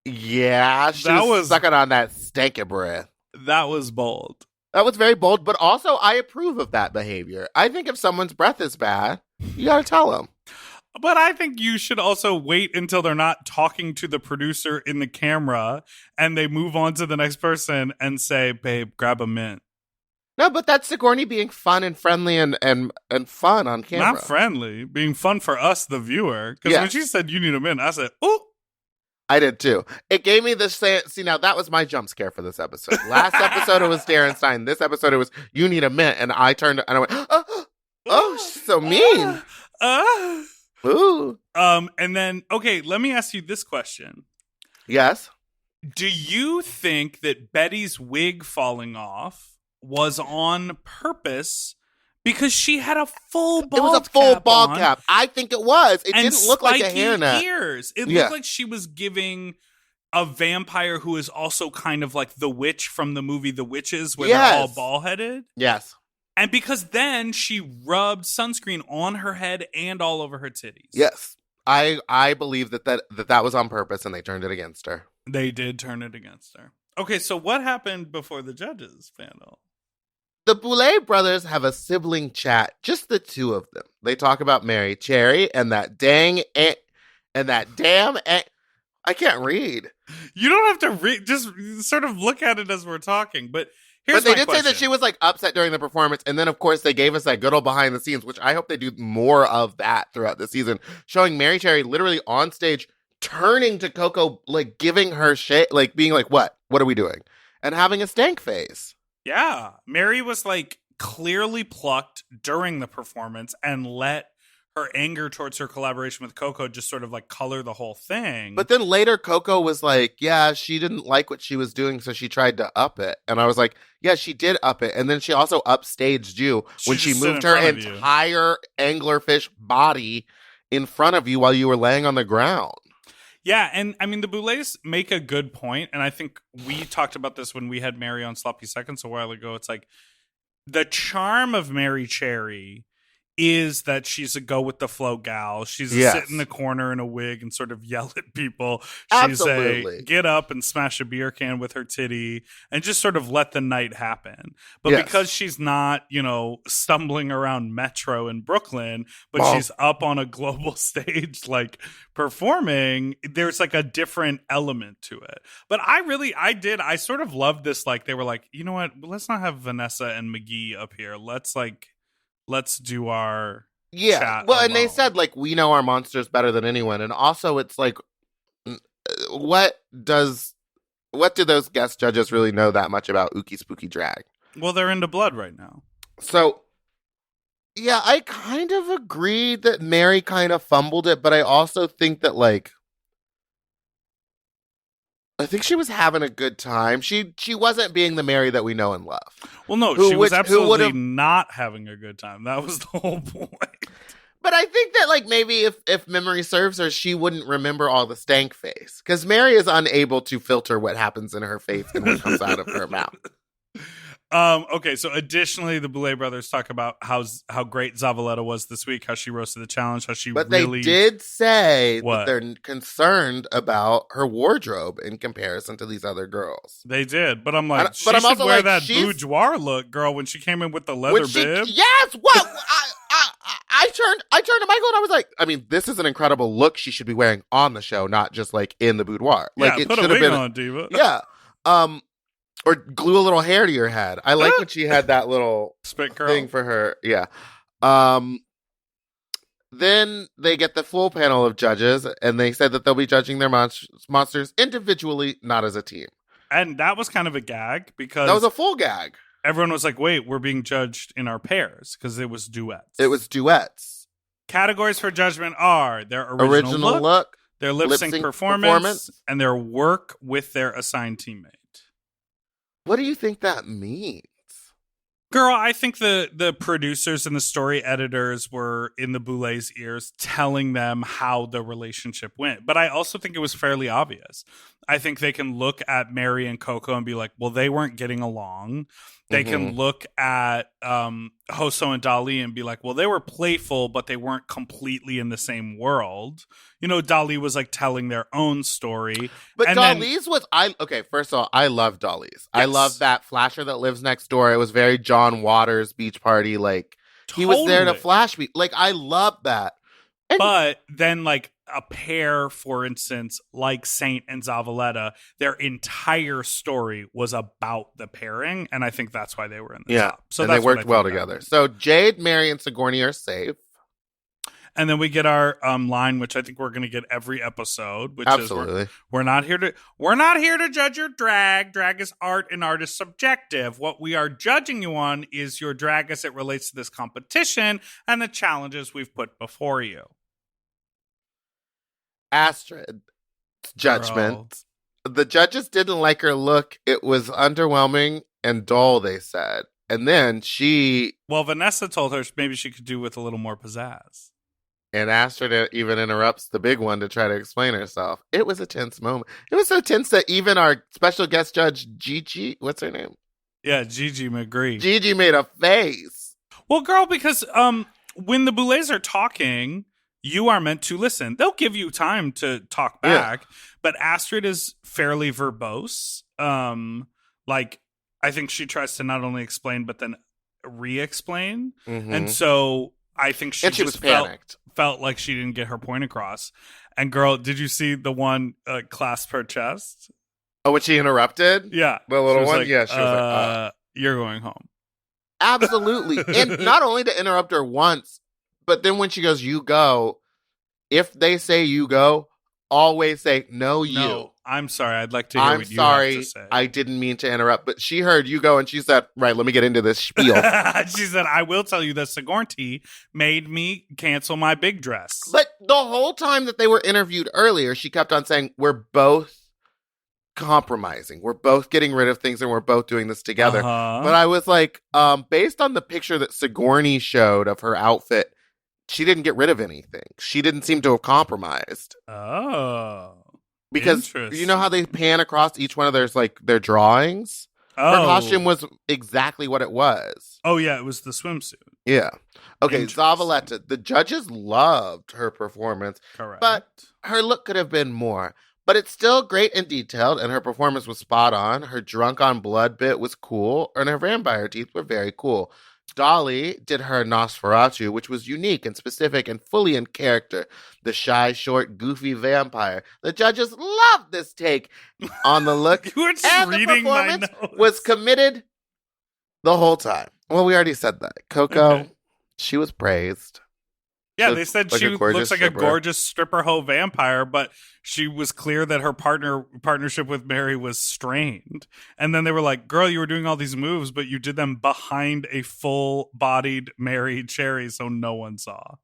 Yeah, she was sucking on that stanky breath. That was bold. That was very bold, but also I approve of that behavior. I think if someone's breath is bad, you gotta tell them. But I think you should also wait until they're not talking to the producer in the camera and they move on to the next person and say, babe, grab a mint. No, but that's Sigourney being fun and friendly and fun on camera. Not friendly, being fun for us, the viewer. Because when she said you need a mint, I said, ooh. I did too. It gave me this. See, now that was my jump scare for this episode. Last episode it was Darren Stein. This episode it was you need a mint, and I turned and I went, oh, she's so mean. Ooh. And then okay, let me ask you this question. Yes. Do you think that Betty's wig falling off was on purpose? Because she had a full bald cap. It was a full bald on, cap. I think it was. It didn't look like a hairnet. Ears. It looked like she was giving a vampire who is also kind of like the witch from the movie The Witches, where they're all bald-headed. Yes. And because then she rubbed sunscreen on her head and all over her titties. Yes. I believe that was on purpose and they turned it against her. They did turn it against her. Okay, so what happened before the judges panel? the Boulet brothers have a sibling chat, just the two of them. They talk about Mary Cherry and that damn I can't read. You don't have to read. Just sort of look at it as we're talking. But here's But they my did question. say that she was like upset during the performance, and then of course they gave us that good old behind the scenes, which I hope they do more of that throughout the season, showing Mary Cherry literally on stage turning to Coco, like giving her shit, like being like, "What are we doing?" and having a stank face. Yeah, Mary was like clearly plucked during the performance and let her anger towards her collaboration with Coco just sort of like color the whole thing. But then later Coco was like, yeah, she didn't like what she was doing, so she tried to up it. And I was like, yeah, she did up it. And then she also upstaged you when she just stood moved in her front of you. entire anglerfish body in front of you while you were laying on the ground. Yeah, and I mean, the Boulets make a good point, and I think we talked about this when we had Mary on Sloppy Seconds a while ago. It's like the charm of Mary Cherry is that she's a go-with-the-flow gal. She's a sit in the corner in a wig and sort of yell at people. She's Absolutely. a get up and smash a beer can with her titty and just sort of let the night happen. But because she's not, stumbling around Metro in Brooklyn, but she's up on a global stage, like, performing, there's, like, a different element to it. But I sort of loved this, like, they were like, you know what, let's not have Vanessa and McGee up here. Let's do our chat well, and they alone. said, like, we know our monsters better than anyone. And also it's like, what do those guest judges really know that much about Ookie Spooky drag? Well, they're into blood right now. So, yeah, I kind of agree that Mary kind of fumbled it, but I also think that, like, I think she was having a good time. She wasn't being the Mary that we know and love. Well, no, she was absolutely not having a good time. That was the whole point. But I think that, like, maybe if memory serves her, she wouldn't remember all the stank face. Because Mary is unable to filter what happens in her face and what comes out of her mouth. Okay, so additionally, the Boulet brothers talk about how great Zavaleta was this week, how she rose to the challenge, how she But really... they did say What? that they're concerned about her wardrobe in comparison to these other girls. They did, but I'm like, she but I'm should also wear like, that she's- boudoir look, girl, when she came in with the leather bib. Yes, what? I turned to Michael and I was like, I mean, this is an incredible look she should be wearing on the show, not just like in the boudoir. Like, Yeah, it put a should have wig been on, diva. Yeah. Or glue a little hair to your head. I like when she had that little Spit curl thing for her. Yeah. Then they get the full panel of judges, and they said that they'll be judging their monsters individually, not as a team. And that was kind of a gag because That was a full gag. everyone was like, wait, we're being judged in our pairs because it was duets. It was duets. Categories for judgment are their Original look, their lip sync lip-sync performance, and their work with their assigned teammate. What do you think that means? Girl, I think the producers and the story editors were in the Boulets' ears telling them how the relationship went. But I also think it was fairly obvious. I think they can look at Mary and Coco and be like, well, they weren't getting along. They can look at Hoso and Dali and be like, well, they were playful, but they weren't completely in the same world. Dali was like telling their own story. But and Dali's first of all, I love Dali's. I Yes. love that flasher that lives next door. It was very John Waters beach party. Like, he was there to Totally. flash me. Like, I love that. But then, like, a pair, for instance, like Saint and Zavaleta, their entire story was about the pairing, and I think that's why they were in the top. So and that's they what I worked think well that together. means. So Jade, Mary, and Sigourney are safe. And then we get our line, which I think we're going to get every episode, which Absolutely. is we're not here to judge your drag. Drag is art, and art is subjective. What we are judging you on is your drag as it relates to this competition and the challenges we've put before you. Astrid, judgment. The judges didn't like her look. It was underwhelming and dull, they said. And then Well, Vanessa told her maybe she could do with a little more pizzazz. And Astrid even interrupts the big one to try to explain herself. It was a tense moment. It was so tense that even our special guest judge, Gigi, what's her name? Yeah, Gigi McGree. Gigi made a face. Well, girl, because when the Boulets are talking, you are meant to listen. They'll give you time to talk back, but Astrid is fairly verbose. Like, I think she tries to not only explain, but then re-explain. Mhm. And so I think she was just panicked. felt like she didn't get her point across. And girl, did you see the one clasp her chest? Oh, when she interrupted? Yeah. The little She was one? like, Yeah, she was like, you're going home. Absolutely. And not only to interrupt her once, but then when she goes, you go, if they say you go, always say, no, you. No, I'm sorry. I'd like to hear I'm what you sorry. have to say. I didn't mean to interrupt, but she heard you go and she said, right, let me get into this spiel. She said, I will tell you that Sigourney made me cancel my big dress. But the whole time that they were interviewed earlier, she kept on saying, we're both compromising. We're both getting rid of things and we're both doing this together. Uh-huh. But I was like, based on the picture that Sigourney showed of her outfit, she didn't get rid of anything. She didn't seem to have compromised. Oh. Because you know how they pan across each one of their drawings? Oh. Her costume was exactly what it was. Oh, yeah, it was the swimsuit. Yeah. Okay, Interesting. Zavaleta. The judges loved her performance, Correct. but her look could have been more. But it's still great and detailed, and her performance was spot on. Her drunk on blood bit was cool, and her vampire teeth were very cool. Dolly did her Nosferatu, which was unique and specific and fully in character. The shy, short, goofy vampire. The judges loved this take on the look. You were just and the reading my performance notes. was committed the whole time. Well, we already said that. Coco, Okay. she was praised. Yeah, She they looked said like she a gorgeous looks like stripper. a gorgeous stripper hoe vampire, but she was clear that her partnership with Mary was strained. And then they were like, girl, you were doing all these moves, but you did them behind a full-bodied Mary Cherry, so no one saw.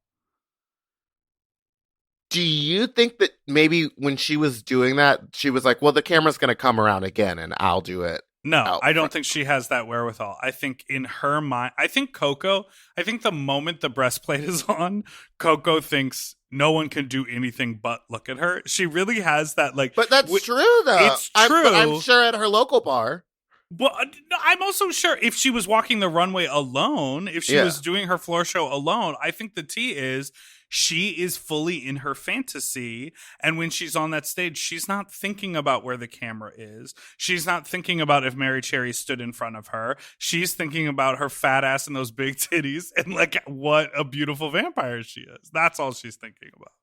Do you think that maybe when she was doing that, she was like, well, the camera's going to come around again and I'll do it? No, out I don't front. think she has that wherewithal. I think in her mind, I think the moment the breastplate is on, Coco thinks no one can do anything but look at her. She really has that, like. But that's true, though. It's true. But I'm sure at her local bar. Well, I'm also sure if she was walking the runway alone, if she Yeah. was doing her floor show alone, I think the tea is she is fully in her fantasy. And when she's on that stage, she's not thinking about where the camera is. She's not thinking about if Mary Cherry stood in front of her. She's thinking about her fat ass and those big titties and like what a beautiful vampire she is. That's all she's thinking about.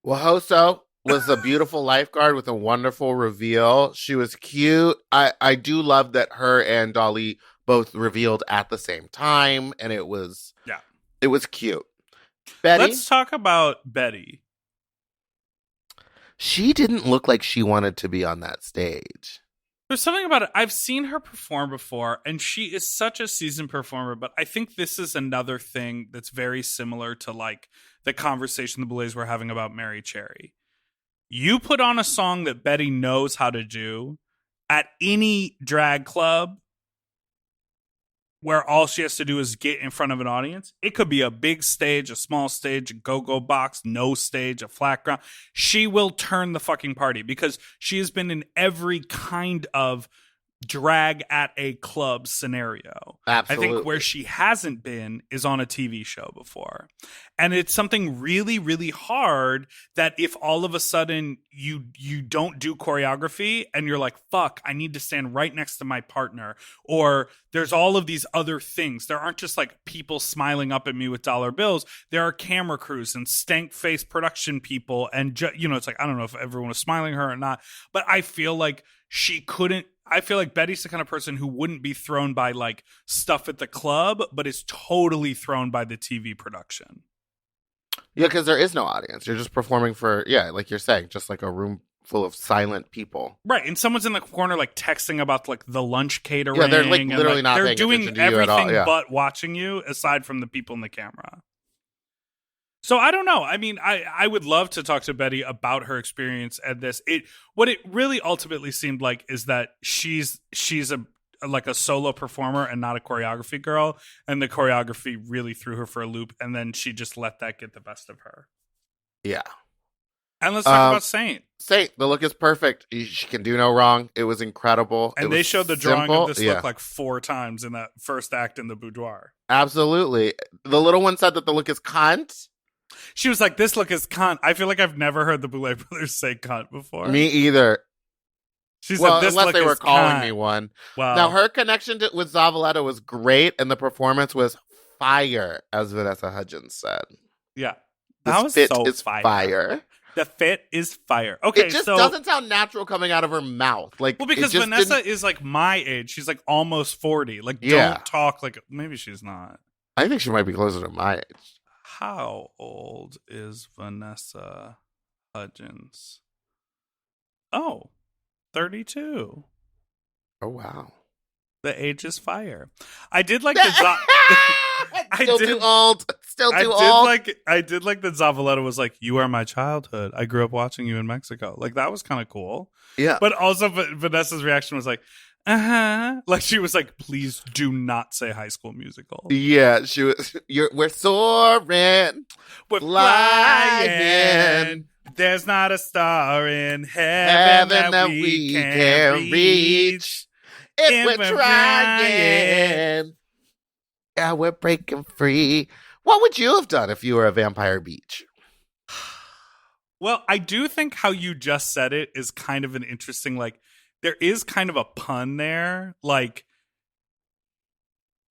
Well, Hoso was a beautiful lifeguard with a wonderful reveal. She was cute. I do love that her and Dolly both revealed at the same time, and it was cute. Betty, Let's talk about Betty. she didn't look like she wanted to be on that stage. There's something about it. I've seen her perform before, and she is such a seasoned performer, but I think this is another thing that's very similar to like the conversation the Boulets were having about Mary Cherry. You put on a song that Betty knows how to do at any drag club where all she has to do is get in front of an audience. It could be a big stage, a small stage, a go-go box, no stage, a flat ground. She will turn the fucking party because she has been in every kind of drag at a club scenario. Absolutely. I think where she hasn't been is on a TV show before. And it's something really, really hard that if all of a sudden you don't do choreography and you're like, fuck, I need to stand right next to my partner. Or there's all of these other things. There aren't just like people smiling up at me with dollar bills. There are camera crews and stank face production people. And, it's like, I don't know if everyone was smiling at her or not. But I feel like I feel like Betty's the kind of person who wouldn't be thrown by like stuff at the club, but is totally thrown by the TV production. Yeah, because there is no audience. You're just performing for, like you're saying, just like a room full of silent people. Right. And someone's in the corner like texting about like the lunch catering. Yeah, they're like and, literally not they're paying doing attention to you at all, everything yeah. but watching you aside from the people in the camera. So I don't know. I mean, I would love to talk to Betty about her experience at this. What it really ultimately seemed like is that she's a solo performer and not a choreography girl, and the choreography really threw her for a loop, and then she just let that get the best of her. Yeah. And let's talk about Saint. Saint, the look is perfect. She can do no wrong. It was incredible. And It they was showed the drawing simple. of this look like 4 times in that first act in the boudoir. Absolutely. The little one said that the look is cunt. She was like, this look is cunt. I feel like I've never heard the Boulet brothers say cunt before. Me either. She said, Well, this unless look they were is calling kind. me one. Well, Now, her connection with Zavaleta was great, and the performance was fire, as Vanessa Hudgens said. yeah. This That was fit so is fire. The fit is fire. Okay, It just so doesn't sound natural coming out of her mouth. Like, well, because it just Vanessa didn't- is like my age. She's like almost 40. Like, Yeah. don't talk like maybe she's not. I think she might be closer to my age. How old is Vanessa Hudgens? Oh, 32. Oh, wow. The age is fire. I did like the Still too old. Still too old. I did like that Zavaleta was like, "You are my childhood. I grew up watching you in Mexico." Like that was kind of cool. Yeah. But also Vanessa's reaction was like, "Uh-huh." Like she was like, "Please do not say High School Musical." Yeah, she was. We're soaring. We're flying. There's not a star in heaven that we can reach. If we're trying. Yeah, we're breaking free. What would you have done if you were a Vampire Beach? Well, I do think how you just said it is kind of an interesting, like, there is kind of a pun there, like,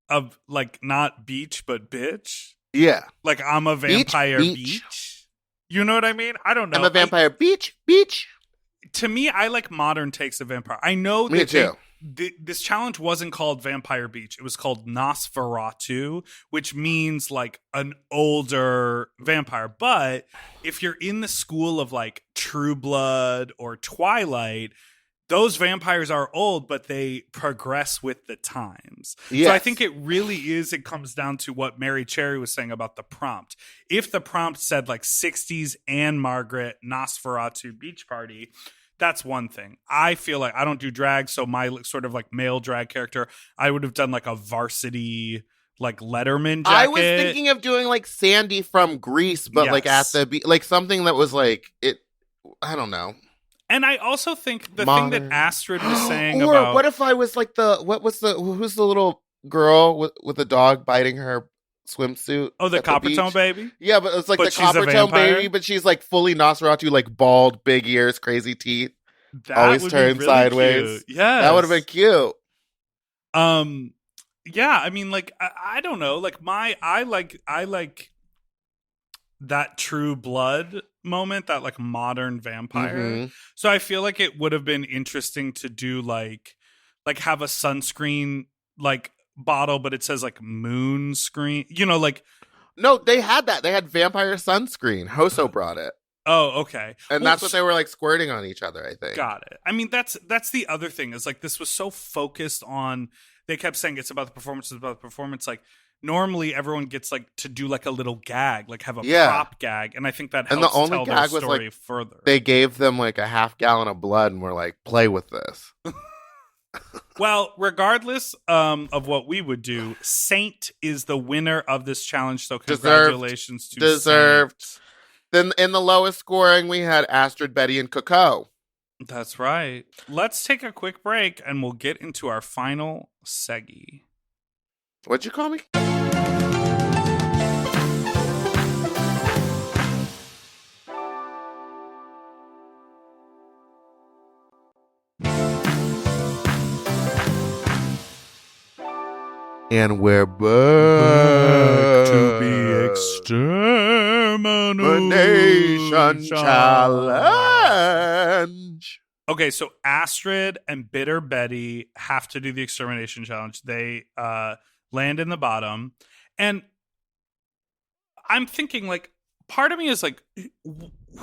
of, like, not beach, but bitch. Yeah. Like, I'm a vampire beach. You know what I mean? I don't know. I'm a vampire beach. To me, I like modern takes of vampire. I know Me too. This challenge wasn't called Vampire Beach. It was called Nosferatu, which means like an older vampire. But if you're in the school of like True Blood or Twilight, those vampires are old, but they progress with the times. Yes. So I think it really is, it comes down to what Mary Cherry was saying about the prompt. If the prompt said like 60s Anne Margaret Nosferatu beach party, that's one thing. I feel like I don't do drag, so my sort of like male drag character, I would have done like a varsity like Letterman jacket. I was thinking of doing like Sandy from Grease, but like at the like something that was like it. I don't know. And I also think the Modern. thing that Astrid was saying or about what if I was like who's the little girl with the dog biting her swimsuit? the at Coppertone beach? baby? Yeah, but it's like But the she's a Coppertone vampire? baby, but she's like fully Nosferatu, like bald, big ears, crazy teeth. That Always would be turned really sideways. Cute. Yes. That would have been cute. Yeah, I mean, like, I don't know. Like, I like that True Blood moment, that like modern vampire. Mhm. So I feel like it would have been interesting to do like have a sunscreen like bottle, but it says like moon screen. You know, like No, they had that. They had vampire sunscreen. Hoso brought it. oh, okay, And Well, that's what they were like squirting on each other, I think. Got it. I mean, that's the other thing is like this was so focused on. They kept saying it's about the performance. It's about the performance. Like normally, everyone gets like to do like a little gag, like have a prop gag, and I think that helps And the only tell gag their was, story like, further. They gave them like a half gallon of blood and were like, play with this. Well, regardless of what we would do, Saint is the winner of this challenge. So congratulations to Deserved. Saint. Then in the lowest scoring, we had Astrid, Betty, and Coco. That's right. Let's take a quick break and we'll get into our final seggy. What'd you call me? And we're back to be Extermination Challenge. Okay, so Astrid and Bitter Betty have to do the extermination challenge. They land in the bottom. And I'm thinking, like, part of me is like,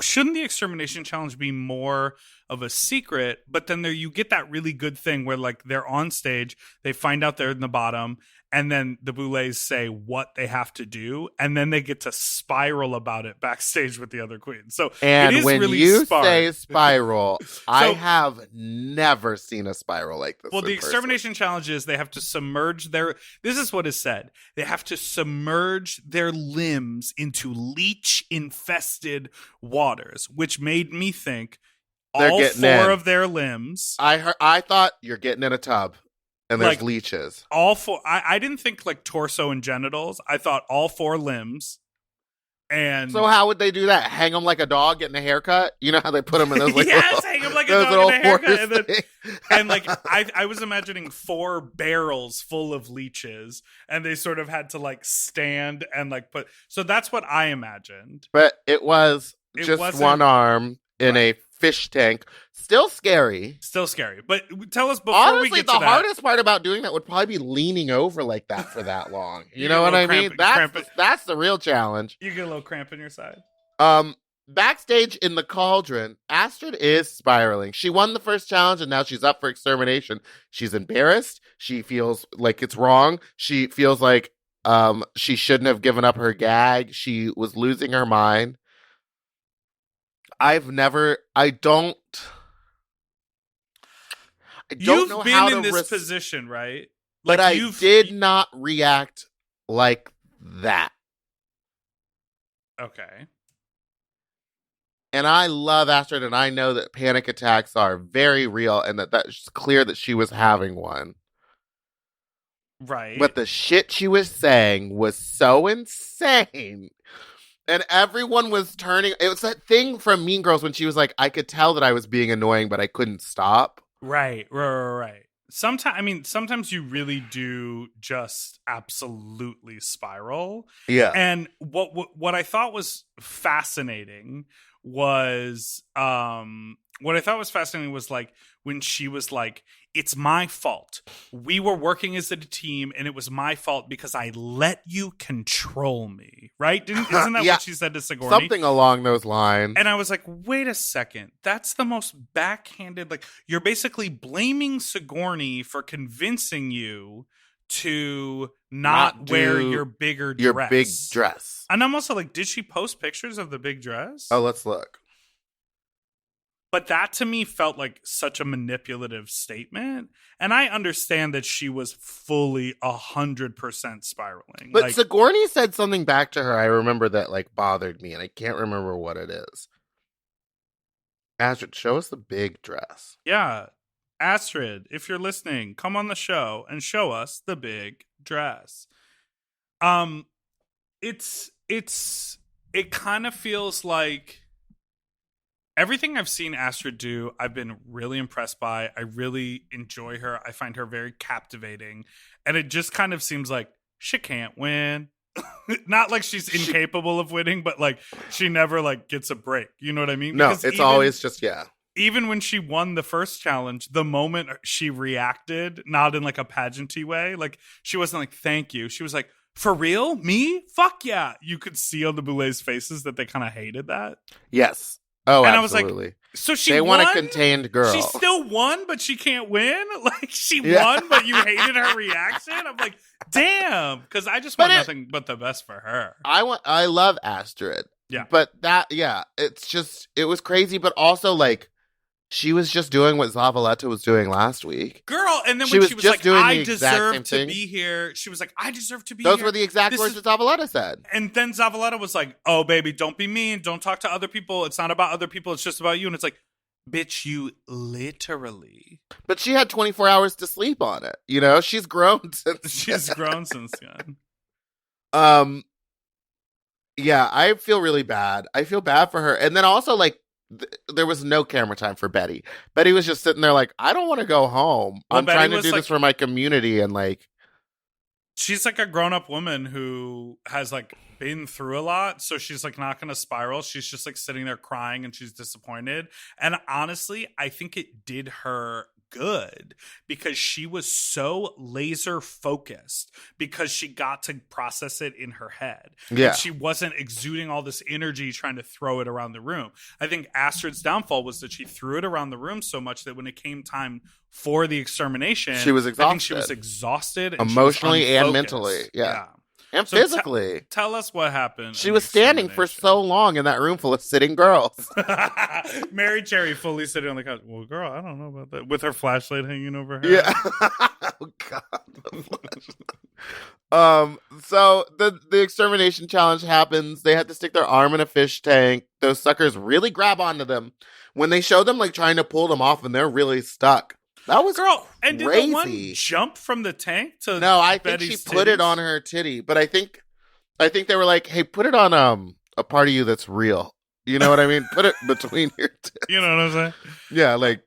shouldn't the extermination challenge be more of a secret? But then there you get that really good thing where, like, they're on stage, they find out they're in the bottom, and then the Boulets say what they have to do, and then they get to spiral about it backstage with the other queens. So And it is when really you smart. say spiral, I have never seen a spiral like this. Well, the in person. extermination challenge is they have to submerge their. This is what is said. They have to submerge their limbs into leech-infested waters, which made me think They're all getting four in. of their limbs. I thought you're getting in a tub and there's Like, leeches. All four. I didn't think like torso and genitals. I thought all four limbs. And So how would they do that? Hang them like a dog getting a haircut? You know how they put them in those like yes, hang him like Those dog little and a haircut. horse And, then, things. and like I was imagining 4 barrels full of leeches, and they sort of had to like stand and like put. So that's what I imagined. But it was It just wasn't- one arm in Right. a fish tank. Still scary. Still scary. But tell us before we Honestly, get the to that. hardest part about doing that would probably be leaning over like that for that long. You You know get what a I little mean? cramp- That's the real challenge. You get a little cramp in your side. Backstage in the cauldron, Astrid is spiraling. She won the first challenge and now she's up for extermination. She's embarrassed. She feels like it's wrong. She feels like she shouldn't have given up her gag. She was losing her mind. I don't You've know been how in to this res- position, right? but Like, I did not react like that. Okay. And I love Astrid, and I know that panic attacks are very real, and that's clear that she was having one. Right. But the shit she was saying was so insane. And everyone was turning. It was that thing from Mean Girls when she was like, I could tell that I was being annoying, but I couldn't stop. Right. Sometimes you really do just absolutely spiral. Yeah. And what I thought was fascinating was like when she was like, it's my fault. We were working as a team and it was my fault because I let you control me. Right? Isn't that Yeah. what she said to Sigourney? Something along those lines. And I was like, wait a second. That's the most backhanded. Like, you're basically blaming Sigourney for convincing you to not wear do your bigger your dress. big dress. And I'm also like, did she post pictures of the big dress? Oh, let's look. But that to me felt like such a manipulative statement. And I understand that she was fully 100% spiraling. But like, Sigourney said something back to her. I remember that like bothered me, and I can't remember what it is. Astrid, show us the big dress. yeah, Astrid, if you're listening, come on the show and show us the big dress. It kind of feels like everything I've seen Astrid do, I've been really impressed by. I really enjoy her. I find her very captivating. And it just kind of seems like she can't win. Not like she's incapable of winning, but like she never like gets a break. You know what I mean? No, Because it's always just, yeah. even when she won the first challenge, the moment she reacted, not in like a pageanty way, like she wasn't like, thank you. She was like, for real? Me? Fuck yeah. You could see on the Boulets' faces that they kind of hated that. Yes. Oh, And absolutely. I was like, so she They won? want a contained girl. She still won, but she can't win? Like, she Yeah. won, but you hated her reaction? I'm like, damn. Because I just But want it- nothing but the best for her. I love Astrid. Yeah. But it's just, it was crazy, but also like, she was just doing what Zavaleta was doing last week. Girl, and then She when was she was just like, doing the I exact deserve same to thing. be here, she was like, I deserve to be Those here. were the exact This words is- that Zavaleta said. And then Zavaleta was like, oh, baby, don't be mean. Don't talk to other people. It's not about other people. It's just about you. And it's like, bitch, you literally. But she had 24 hours to sleep on it. You know, she's grown since. She's grown since then. Yeah, I feel really bad. I feel bad for her. And then also, like, there was no camera time for Betty. Betty was just sitting there like, I don't want to go home. Well, I'm Betty trying to was do like- this for my community. And like, She's like a grown-up woman who has like been through a lot, so she's like not gonna spiral. She's just like sitting there crying and she's disappointed. And honestly, I think it did her good because she was so laser focused because she got to process it in her head. Yeah. And she wasn't exuding all this energy trying to throw it around the room. I think Astrid's downfall was that she threw it around the room so much that when it came time for the extermination, She was I think she was exhausted. exhausted and she was Emotionally and unfocused. mentally. Yeah. and So physically. Tell us what happened. She in was the standing for extermination. so long in that room full of sitting girls. Mary Cherry fully sitting on the couch. Well, girl, I don't know about that. With her flashlight hanging over her. Yeah. Oh God. So the extermination challenge happens. They had to stick their arm in a fish tank. Those suckers really grab onto them. When they show them like trying to pull them off and they're really stuck. That was Girl, and did crazy. the one jump from the tank to No, I think Betty's she put it titties? on her titty, but I think they were like, "Hey, put it on a part of you that's real." You know what I mean? Put it between your tits. You know what I'm saying? Yeah, like.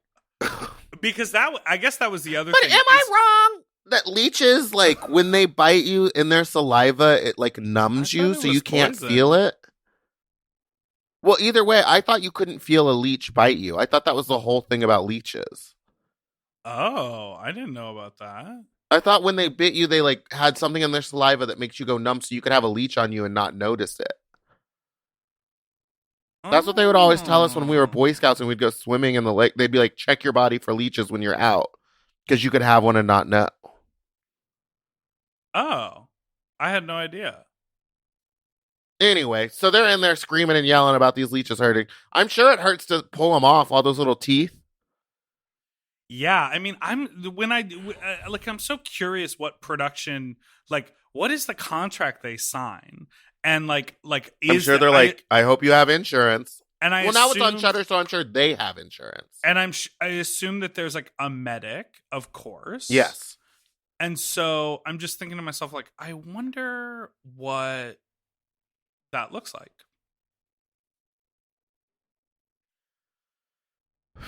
Because I guess that was the other But thing. am I wrong that leeches, like, when they bite you in their saliva, it, like, numbs you so you can't feel it? Well, either way, I thought you couldn't feel a leech bite you. I thought that was the whole thing about leeches. Oh, I didn't know about that. I thought when they bit you, they, like, had something in their saliva that makes you go numb so you could have a leech on you and not notice it. That's what they would always tell us when we were Boy Scouts and we'd go swimming in the lake. They'd be like, check your body for leeches when you're out because you could have one and not know. Oh, I had no idea. Anyway, so they're in there screaming and yelling about these leeches hurting. I'm sure it hurts to pull them off, all those little teeth. Yeah, I mean, I'm so curious what production, like, what is the contract they sign? And like, I'm sure they're like, I hope you have insurance. And now it's on Shudder, so I'm sure they have insurance. And I assume that there's like a medic, of course. Yes. And so I'm just thinking to myself, like, I wonder what that looks like.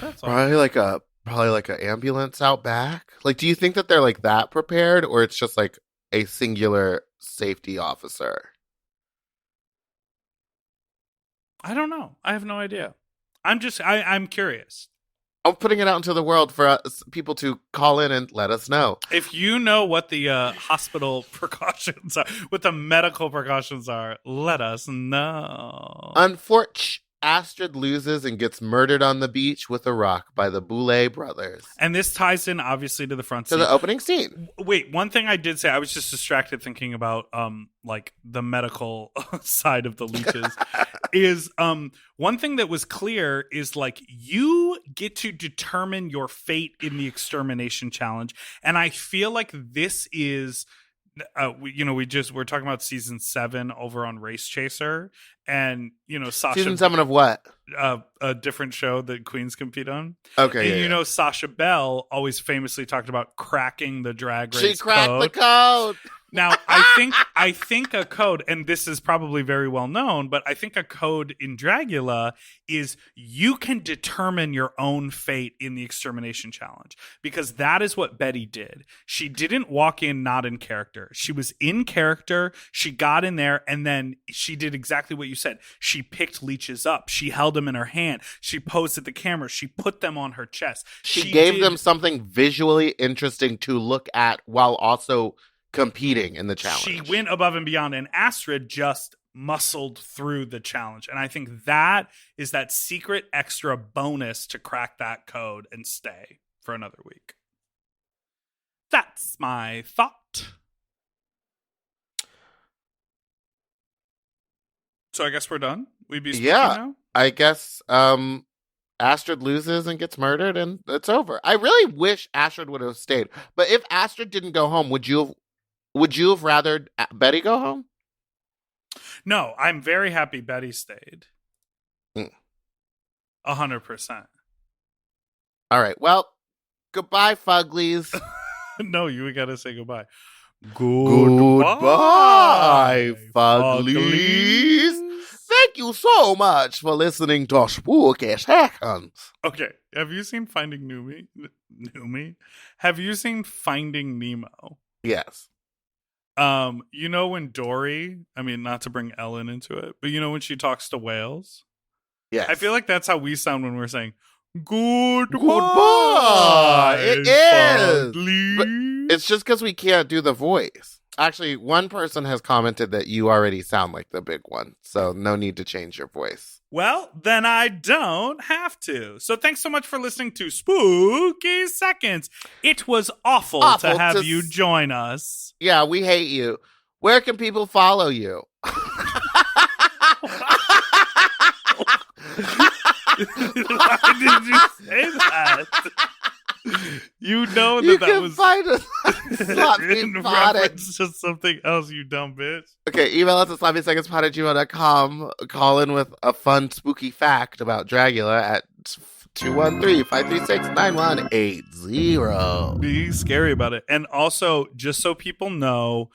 That's all. Probably like a ambulance out back. Like, do you think that they're like that prepared, or it's just like a singular safety officer? I don't know. I have no idea. I'm curious. I'm putting it out into the world for people to call in and let us know. If you know what the hospital precautions are, what the medical precautions are, let us know. Unfortunately, Astrid loses and gets murdered on the beach with a rock by the Boulet brothers. And this ties in, obviously, to the front scene. To the opening scene. Wait, one thing I did say, I was just distracted thinking about, like, the medical side of the leeches, is one thing that was clear is, like, you get to determine your fate in the extermination challenge. And I feel like this is... we're talking about season 7 over on Race Chaser, and Sasha. Season 7 of what? A different show that queens compete on. Okay, and Sasha Bell always famously talked about cracking the drag race. She cracked the code. Now, I think a code, and this is probably very well known, but I think a code in Dragula is you can determine your own fate in the extermination challenge, because that is what Betty did. She didn't walk in not in character. She was in character. She got in there, and then she did exactly what you said. She picked leeches up. She held them in her hand. She posed at the camera. She put them on her chest. She gave them something visually interesting to look at while also competing in the challenge. She went above and beyond, and Astrid just muscled through the challenge. And I think that is that secret extra bonus to crack that code and stay for another week. That's my thought. So I guess we're done. We'd be speaking now? I guess Astrid loses and gets murdered, and it's over. I really wish Astrid would have stayed. But if Astrid didn't go home, would you have rather Betty go home? No, I'm very happy Betty stayed. 100%. All right. Well, goodbye, Fuglies. No, you gotta say goodbye. Goodbye, Fuglies. Thank you so much for listening to Spooky Seconds. Okay, have you seen Finding Nemo? Have you seen Finding Nemo? Yes. When Dory, I mean, not to bring Ellen into it, but when she talks to whales? Yes. I feel like that's how we sound when we're saying, Goodbye. It is. But it's just because we can't do the voice. Actually, one person has commented that you already sound like the big one, so no need to change your voice. Well, then I don't have to. So thanks so much for listening to Spooky Seconds. It was awful to have you join us. Yeah, we hate you. Where can people follow you? Why did you say that? You know that was find us in reference to something else, you dumb bitch. Okay, email us at sloppysecondspod@gmail.com. Call in with a fun, spooky fact about Dragula at 213-536-9180. Be scary about it. And also, just so people know,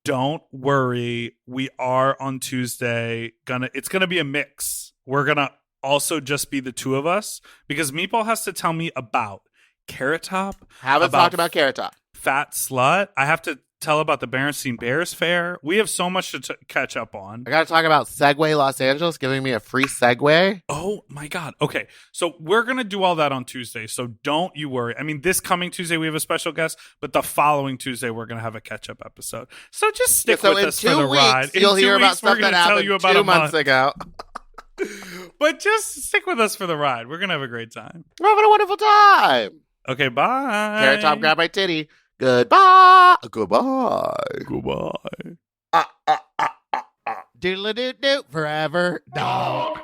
don't worry. We are on Tuesday. It's gonna be a mix. We're gonna also just be the two of us because Meatball has to tell me about Carrot Top. Haven't talked about Carrot Top. Fat Slut. I have to tell about the Berenstain Bears Fair. We have so much to catch up on. I got to talk about Segway Los Angeles giving me a free Segway. Oh my God. Okay. So we're going to do all that on Tuesday. So don't you worry. I mean, this coming Tuesday, we have a special guest, but the following Tuesday, we're going to have a catch up episode. So just stick with us for the ride. You'll hear about stuff that happened 2 months ago. But just stick with us for the ride. We're going to have a great time. We're having a wonderful time. Okay. Bye. Carrot Top, grab my titty. Goodbye. Goodbye. Doodle-doo-doo, forever dog.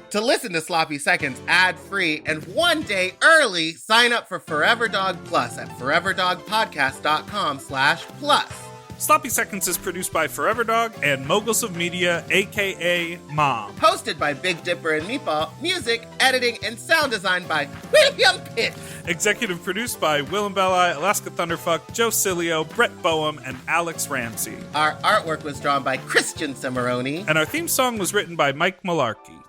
To listen to Sloppy Seconds ad-free and 1 day early, sign up for Forever Dog Plus at foreverdogpodcast.com/plus. Sloppy Seconds is produced by Forever Dog and Moguls of Media, a.k.a. Mom. Hosted by Big Dipper and Meatball. Music, editing, and sound design by William Pitt. Executive produced by Willem Belli, Alaska Thunderfuck, Joe Cilio, Brett Boehm, and Alex Ramsey. Our artwork was drawn by Christian Cimarroni. And our theme song was written by Mike Malarkey.